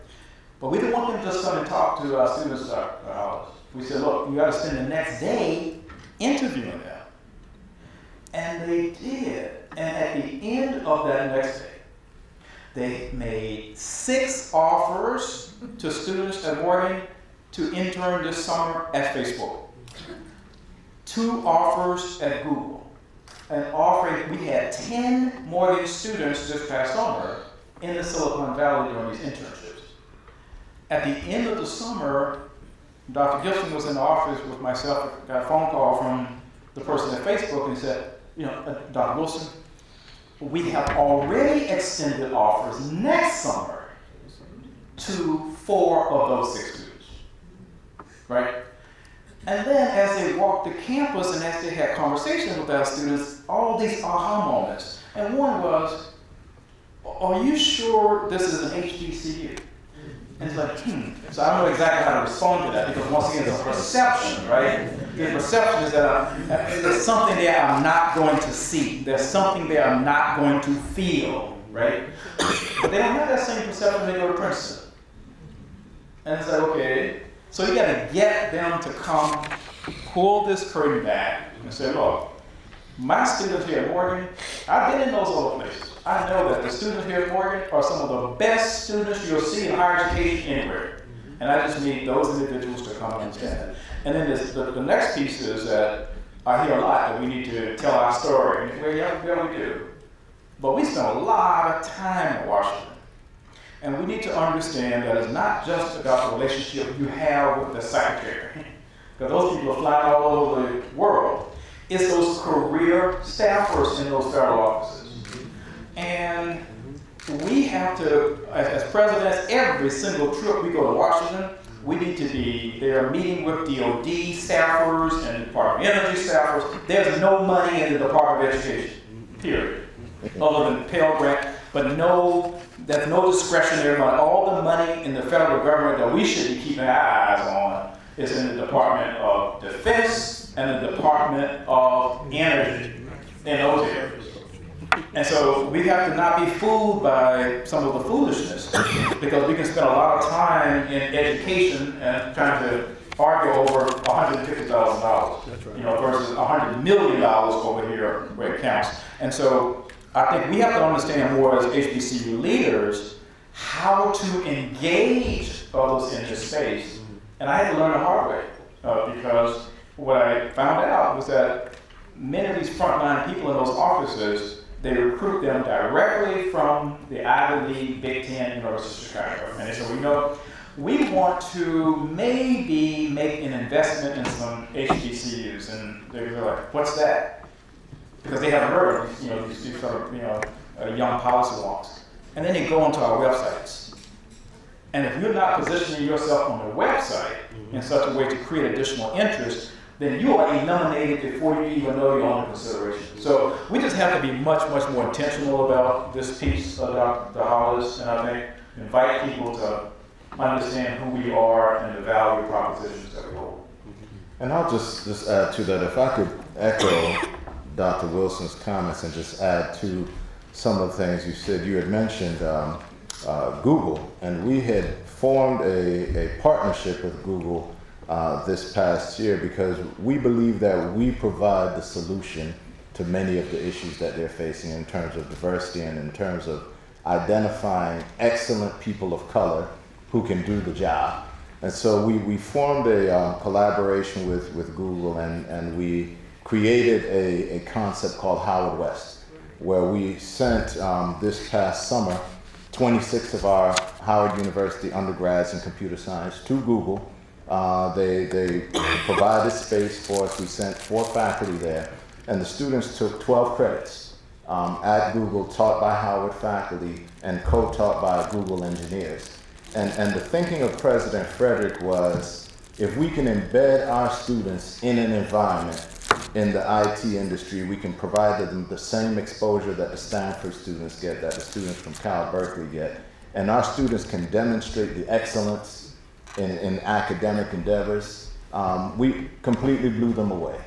But we didn't want them to just come and talk to our students. We said, look, you got to spend the next day interviewing them. And they did. And at the end of that next day, they made 6 offers to students at Morgan to intern this summer at Facebook. 2 offers at Google. We had 10 Morgan students this past summer in the Silicon Valley doing these internships. At the end of the summer, Dr. Gibson was in the office with myself, got a phone call from the person at Facebook, and he said, Dr. Wilson, we have already extended offers next summer to 4 of those 6 students, right? And then as they walked the campus and as they had conversations with our students, all these aha moments. And one was, are you sure this is an HBCU? And it's like, So I don't know exactly how to respond to that, because once again, it's a perception, right? The perception is that there's something there I'm not going to see. There's something there I'm not going to feel, right? But they don't have that same perception when they go to Princeton. And it's like, okay, so you got to get them to come, pull this curtain back, and say, look, my students here at Morgan, I've been in those other places. I know that the students here at Morgan are some of the best students you'll see in higher education anywhere. And I just need those individuals to come and understand it. And then the next piece is that I hear a lot that we need to tell our story. Well, yeah, we do. But we spend a lot of time in Washington. And we need to understand that it's not just about the relationship you have with the secretary. Because those people are flying all over the world. It's those career staffers in those federal offices. And we have to, as presidents, every single trip we go to Washington, we need to be there meeting with DOD staffers and Department of Energy staffers. There's no money in the Department of Education, period. Other than Pell Grant, but there's no discretionary money. All the money in the federal government that we should be keeping our eyes on is in the Department of Defense and the Department of Energy in those areas. And so we have to not be fooled by some of the foolishness, because we can spend a lot of time in education and trying to argue over $150,000, versus $100 million over here where it counts. And so I think we have to understand more as HBCU leaders how to engage others in this space. And I had to learn the hard way, because what I found out was that many of these frontline people in those offices, they recruit them directly from the Ivy League, Big Ten, University of Chicago. And so we want to maybe make an investment in some HBCUs. And they're like, what's that? Because they haven't heard of these sort of young policy wonks. And then they go onto our websites. And if you're not positioning yourself on the website in such a way to create additional interest, then you are eliminated before you even know you're under consideration. So we just have to be much, much more intentional about this piece of Dr. Hollis, and I think invite people to understand who we are and the value propositions that we hold. And I'll just add to that, if I could echo Dr. Wilson's comments and just add to some of the things you said. You had mentioned Google, and we had formed a partnership with Google this past year, because we believe that we provide the solution to many of the issues that they're facing in terms of diversity and in terms of identifying excellent people of color who can do the job. And so we formed a collaboration with Google, and we created a concept called Howard West, where we sent this past summer 26 of our Howard University undergrads in computer science to Google. They provided space for us. We sent 4 faculty there, and the students took 12 credits at Google, taught by Howard faculty and co-taught by Google engineers. And the thinking of President Frederick was, if we can embed our students in an environment in the IT industry, we can provide them the same exposure that the Stanford students get, that the students from Cal Berkeley get, and our students can demonstrate the excellence in academic endeavors. We completely blew them away.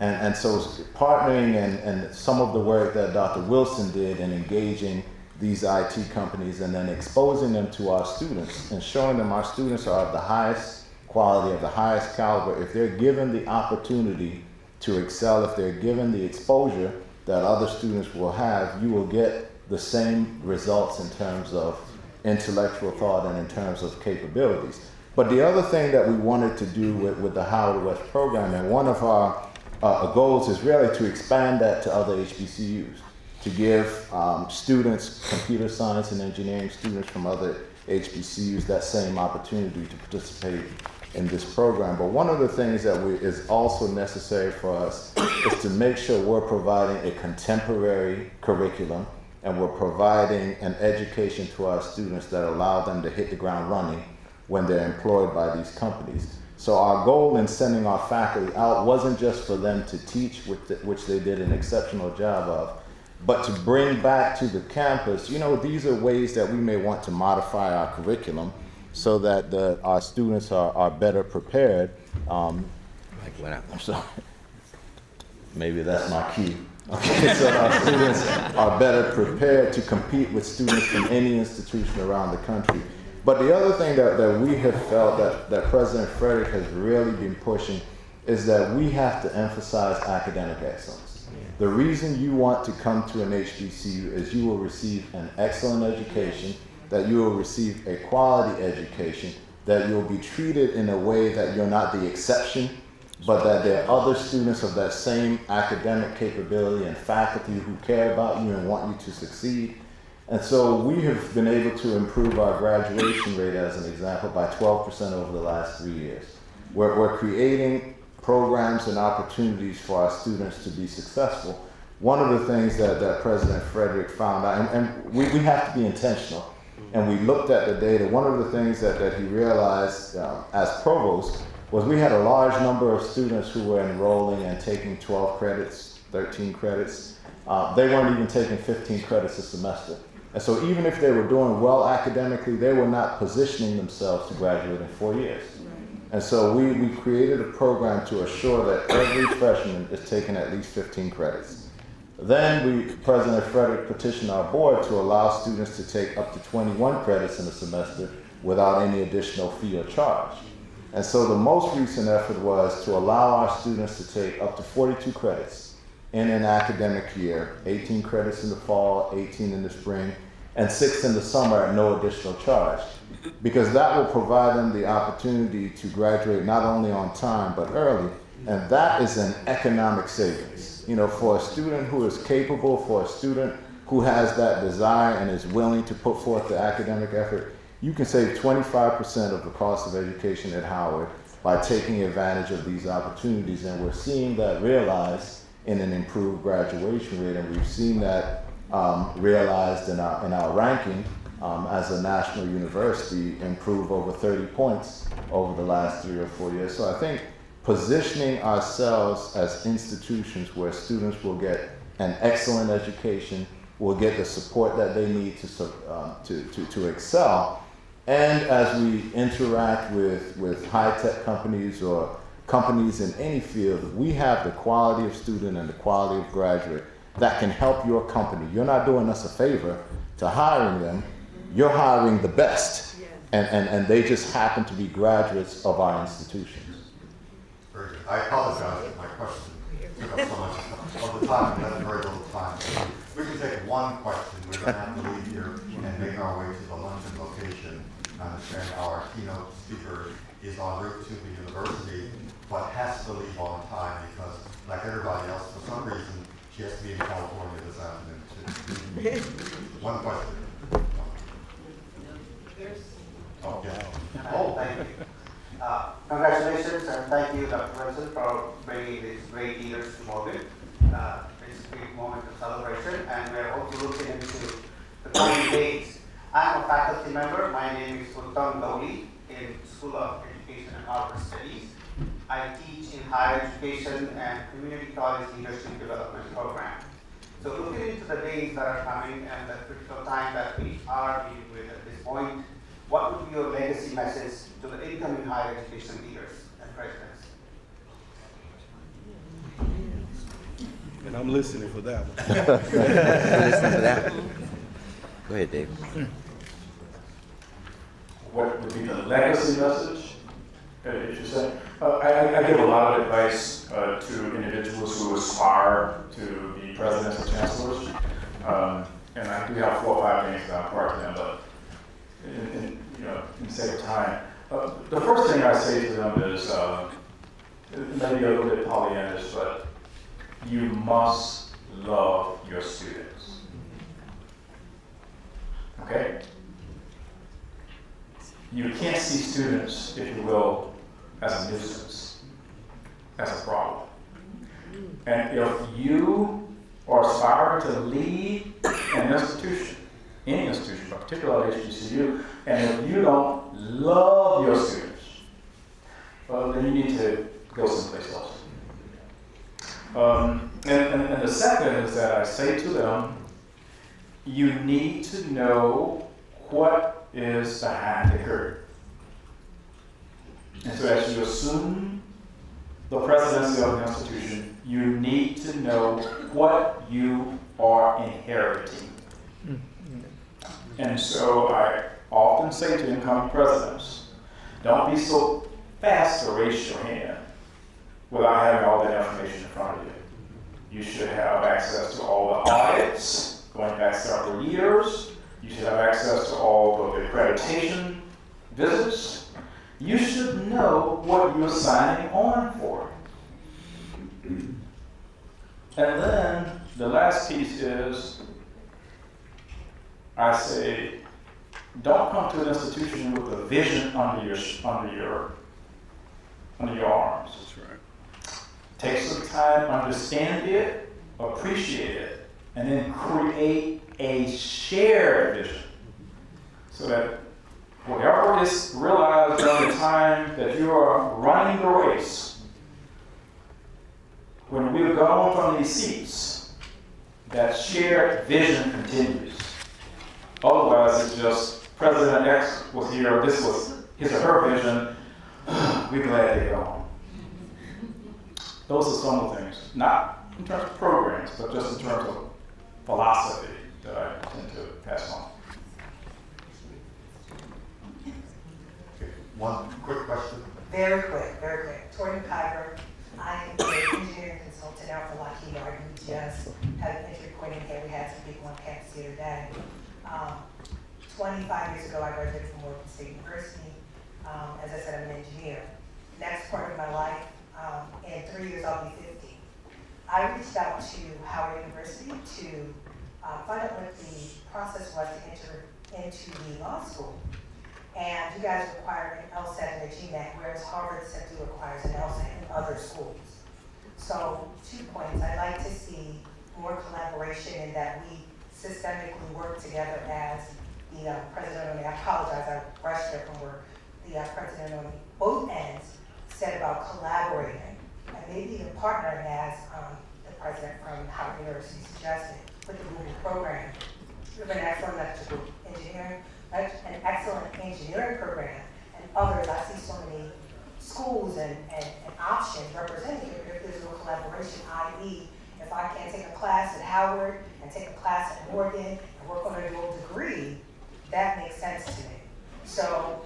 And so partnering and some of the work that Dr. Wilson did in engaging these IT companies and then exposing them to our students and showing them our students are of the highest quality, of the highest caliber. If they're given the opportunity to excel, if they're given the exposure that other students will have, you will get the same results in terms of intellectual thought and in terms of capabilities. But the other thing that we wanted to do with the Howard West program, and one of our goals is really to expand that to other HBCUs, to give students, computer science and engineering students from other HBCUs, that same opportunity to participate in this program. But one of the things that is also necessary for us is to make sure we're providing a contemporary curriculum and we're providing an education to our students that allow them to hit the ground running when they're employed by these companies. So our goal in sending our faculty out wasn't just for them to teach, which they did an exceptional job of, but to bring back to the campus, these are ways that we may want to modify our curriculum so that our students are better prepared. Like when I'm sorry. Maybe that's my cue. Okay, so our students are better prepared to compete with students from any institution around the country. But the other thing that we have felt that President Frederick has really been pushing is that we have to emphasize academic excellence. The reason you want to come to an HBCU is you will receive an excellent education, that you will receive a quality education, that you'll be treated in a way that you're not the exception, but that there are other students of that same academic capability and faculty who care about you and want you to succeed. And so we have been able to improve our graduation rate, as an example, by 12% over the last 3 years. We're creating programs and opportunities for our students to be successful. One of the things that President Frederick found out, and we have to be intentional, and we looked at the data. One of the things that he realized as provost was we had a large number of students who were enrolling and taking 12 credits, 13 credits. They weren't even taking 15 credits a semester. And so even if they were doing well academically, they were not positioning themselves to graduate in 4 years. And so we created a program to assure that every freshman is taking at least 15 credits. Then President Frederick petitioned our board to allow students to take up to 21 credits in a semester without any additional fee or charge. And so the most recent effort was to allow our students to take up to 42 credits in an academic year, 18 credits in the fall, 18 in the spring, and 6 in the summer at no additional charge. Because that will provide them the opportunity to graduate not only on time, but early. And that is an economic savings. You know, for a student who is capable, for a student who has that desire and is willing to put forth the academic effort, you can save 25% of the cost of education at Howard by taking advantage of these opportunities. And we're seeing that realized in an improved graduation rate. And we've seen that realized in our ranking as a national university improve over 30 points over the last 3 or 4 years. So I think positioning ourselves as institutions where students will get an excellent education, will get the support that they need to excel. And as we interact with high-tech companies or companies in any field, we have the quality of student and the quality of graduate that can help your company. You're not doing us a favor to hiring them, you're hiring the best. And they just happen to be graduates of our institutions. Very good. I apologize if my question took up so much of the time, but that's very little time. We can take one question. We're going to have to leave here and make our way to the luncheon location. I understand our keynote speaker is en route to the university, but has to leave on time because, like everybody else, for some reason, she has to be in California this afternoon too. One question. Okay. Oh, thank you. Congratulations and thank you, Dr. Wilson, for bringing these great leaders to Morgan. It's a great moment of celebration, and we're also looking into the coming days. I'm a faculty member. My name is Uttam Gauli in School of Education and Arbor Studies. I teach in higher education and community college leadership development program. So looking into the days that are coming and the critical time that we are dealing with at this point, what would be your legacy message to the incoming higher education leaders and presidents? And I'm listening for that one. Listening for that. Go ahead, Dave. What would be the legacy message, if you say? I give a lot of advice to individuals who aspire to be presidents and chancellors. And I do have 4 or 5 things that I impart to them, but in the sake of time. The first thing I say to them is, maybe a little bit Pollyannish, but you must love your students. Okay? You can't see students, if you will, as a nuisance, as a problem. And if you are aspiring to lead an institution, any institution, but particularly HBCU, and if you don't love your students, well, then you need to go someplace else. And the second is that I say to them, you need to know what is behind the curtain. And so as you assume the presidency of the institution, you need to know what you are inheriting. And so I often say to incoming presidents, don't be so fast to raise your hand without having all that information in front of you. You should have access to all the audits going back several years. You should have access to all of the accreditation visits. You should know what you're signing on for. And then the last piece is, I say, don't come to an institution with a vision under your arms. That's right. Take some time, understand it, appreciate it, and then create a shared vision so that whatever is realized during the time that you are running the race, when we're gone from these seats, that shared vision continues. Otherwise, it's just President X was here, this was his or her vision, we're glad they're gone. Those are some of the things, not in terms of programs, but just in terms of philosophy that I tend to pass on. Okay, one quick question. Very quick, very quick. Tori McIver, I am an engineering consultant now for Lockheed Martin. We just had an entry point in here. We had some people on campus here today. 25 years ago, I graduated from Morgan State University. As I said, I'm an engineer. Next part of my life, in 3 years, I'll be 50. I reached out to Howard University to find out what the process was to enter into the law school. And you guys require an LSAT and a GMAT, whereas Harvard simply requires an LSAT in other schools. So 2 points. I'd like to see more collaboration in that we systemically work together as the president, I apologize, I rushed there from where the president on both ends said about collaborating and maybe even partnering as the president from Howard University suggested with the Google program. We have an excellent electrical engineering, an excellent engineering program, and others. I see so many schools and options represented here, but if there's no collaboration, i.e., if I can't take a class at Howard and take a class at Morgan and work on a dual degree, that makes sense to me. So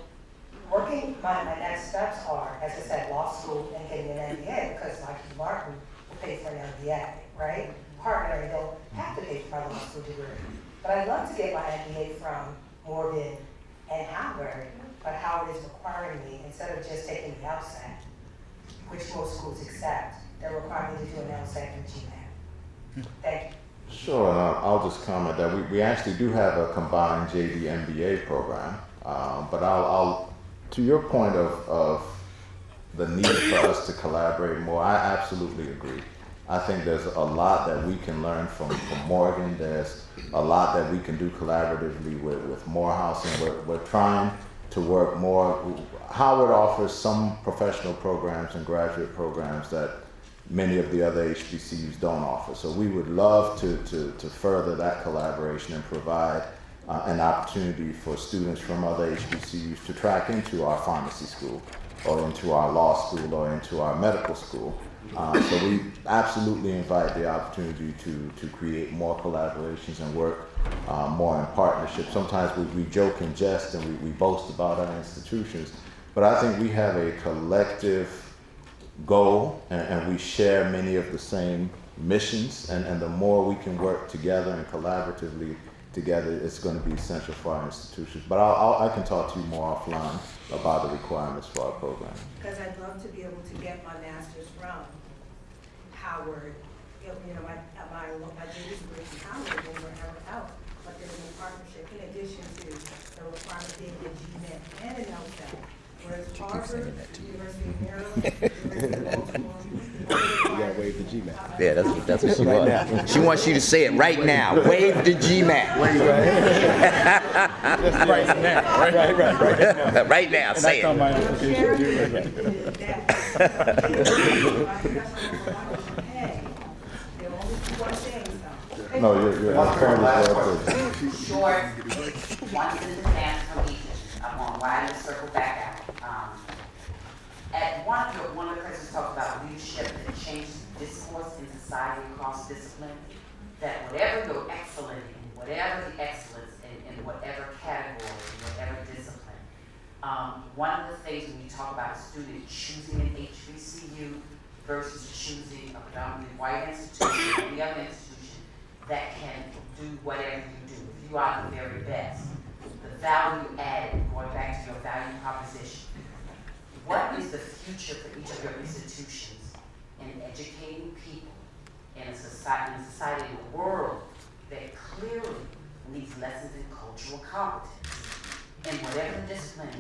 working, my next steps are, as I said, law school and getting an MBA, because Lockheed Martin will pay for an MBA, right? Partnering, they'll have to pay for my law school degree. But I'd love to get my MBA from Morgan and Howard, but Howard is requiring me, instead of just taking the LSAT, which most schools accept, they're requiring me to do an LSAT and GMAT. Thank you. Sure, and I'll just comment that we actually do have a combined JD MBA program, but I'll to your point of the need for us to collaborate more, I absolutely agree. I think there's a lot that we can learn from Morgan. There's a lot that we can do collaboratively with Morehouse, and we're trying to work more. Howard offers some professional programs and graduate programs that many of the other HBCUs don't offer. So we would love to further that collaboration and provide an opportunity for students from other HBCUs to track into our pharmacy school or into our law school or into our medical school. So we absolutely invite the opportunity to create more collaborations and work more in partnership. Sometimes we joke and jest and we boast about our institutions, but I think we have a collective goal and we share many of the same missions, and the more we can work together and collaboratively together, it's going to be essential for our institutions. But I can talk to you more offline about the requirements for our program. Because I'd love to be able to get my master's from Howard, you know, my JD degree from Howard or wherever else, but there's a partnership in addition to the requirement being a GMAT and an LSAT. Whereas Harvard, University of Maryland, University of Baltimore, You gotta wave the GMAT. Yeah, that's what she wants. She wants you to say it right now. Wave the GMAT. Right now, right? Right now, say That's on it. my application too. No, you're Last question. Short, one sentence answer from each. I want Ryan to circle back out. one of the persons talked about leadership that changes discourse in society across disciplines, that whatever you're excellent in, whatever the excellence in whatever category, in whatever discipline, one of the things when you talk about a student choosing an HBCU versus choosing a predominantly white institution or any other institution that can do whatever you do, if you are the very best, the value added, going back to your value proposition, what is the future for each of your institutions in educating people in a society, in a world that clearly needs lessons in cultural competence, and whatever the discipline is,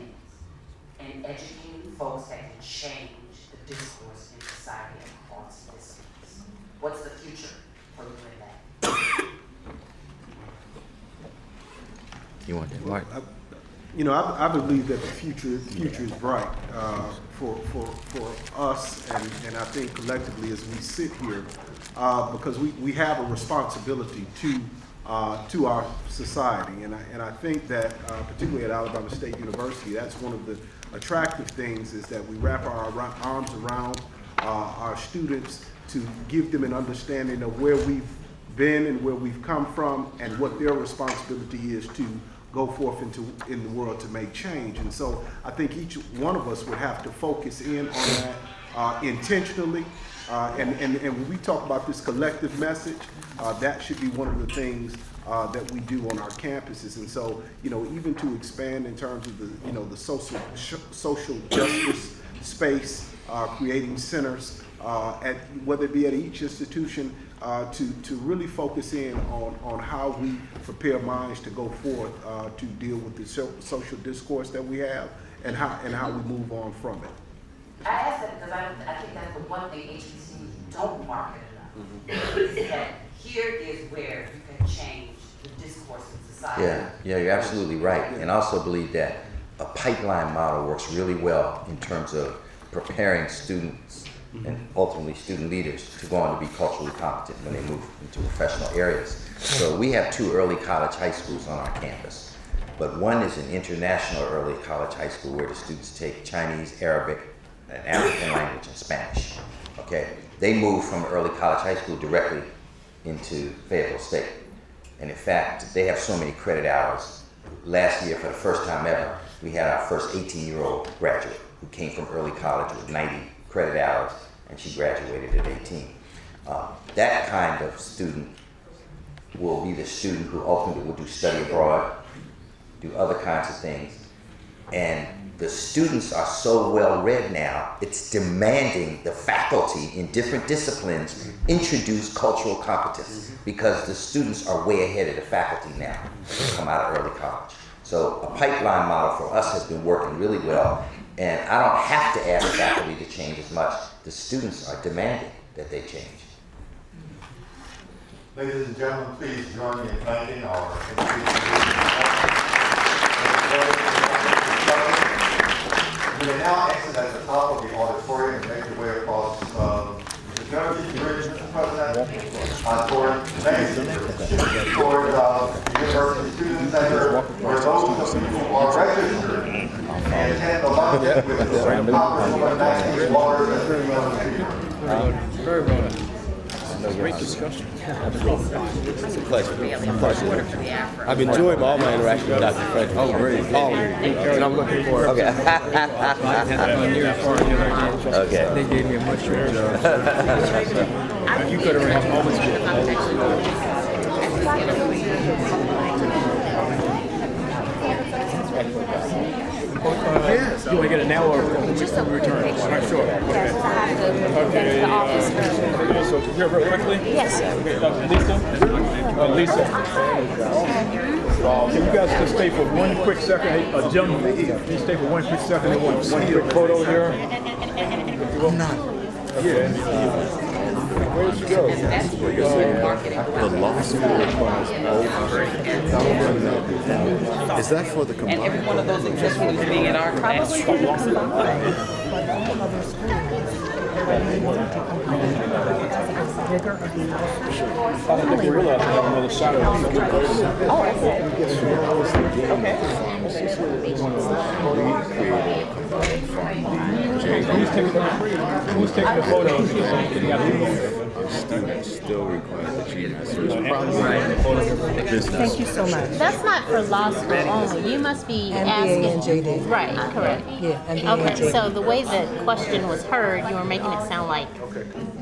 and educating folks that can change the discourse in society across disciplines? What's the future for you in that? You want that, Mark? I believe that the future is bright for us, and I think collectively as we sit here, because we have a responsibility to our society, and I think that particularly at Alabama State University, that's one of the attractive things is that we wrap our arms around our students to give them an understanding of where we've been and where we've come from, and what their responsibility is to go forth in the world to make change. And so I think each one of us would have to focus in on that intentionally. And when we talk about this collective message, that should be one of the things that we do on our campuses. And so, even to expand in terms of the social justice space, creating centers, whether it be at each institution, to really focus in on how we prepare minds to go forth to deal with the social discourse that we have, and how we move on from it. I ask that because I think that's the one thing HBCUs don't market enough. Is that here is where you can change the discourse in society. Yeah, you're absolutely right. And I also believe that a pipeline model works really well in terms of preparing students and ultimately student leaders to go on to be culturally competent when they move into professional areas. So we have 2 early college high schools on our campus, but one is an international early college high school where the students take Chinese, Arabic, and African language and Spanish. Okay, they move from early college high school directly into Fayetteville State. And in fact, they have so many credit hours. Last year, for the first time ever, we had our first 18-year-old graduate who came from early college with 90 credit hours, and she graduated at 18. That kind of student will be the student who ultimately will do study abroad, do other kinds of things. And the students are so well read now, it's demanding the faculty in different disciplines introduce cultural competence, because the students are way ahead of the faculty now who come out of early college. So a pipeline model for us has been working really well, and I don't have to ask faculty to change as much. The students are demanding that they change. Ladies and gentlemen, please join me in thanking our You may now exit at the top of the auditorium and make your way across the Genesis Bridge, Mr. President, toward the University Student Center, where those of you who are registered and attend the luncheon with the Congresswoman Maxine Waters as the keynote speaker. Very well. Great discussion. It's a pleasure. I've enjoyed all my interactions with Dr. Frederick. Oh, great. All of it. And I'm looking forward to it. Okay. They gave me a much better job. You could have always yes. You want to get it now or when we return? All right, sure. Okay. So here very quickly? Yes. Okay, Lisa? Can you guys just stay for one quick second? Gentlemen, can you stay for one quick second and one quick photo here? Yeah. Where did you go? The law school requires Is that for the combined? And every one of those executives being in our class. I don't think we realize we have another side of it. Oh, okay. These taking the photos? Students still require the GMAT. Thank you so much. That's not for law school only. You must be MBA asking. and JD. Right, correct. Yeah, MBA and Okay, JD. so the way the question was heard, you were making it sound like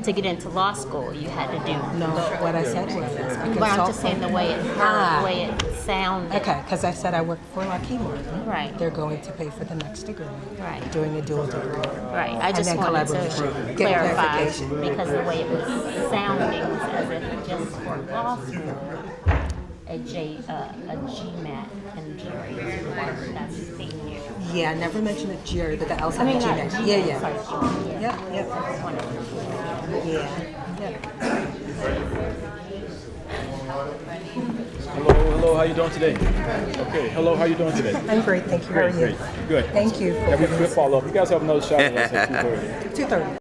to get into law school, you had to do. No, what I said was because But I'm just saying the way it heard, the way it sounded. Okay, because I said I work for Lockheed Martin. Right. They're going to pay for the next degree. Right. Doing a dual degree. Right, I And just then wanted to collaboration. Get clarify, clarification. because the way it was sounding was as if just for law school, a GMAT and GRE is required. That's the year. Yeah, I never mentioned a GRE, but the else I mean, have a not GMAT. GMAT, Yeah, yeah. sorry, GMAT. Yep, yep. Yeah, yeah. Hello, how you doing today? Okay, hello, how you doing today? I'm great, thank you. How are you? Great, good. Thank you. Yeah, we follow up. You guys have another shot at us at 2:30. 2:30.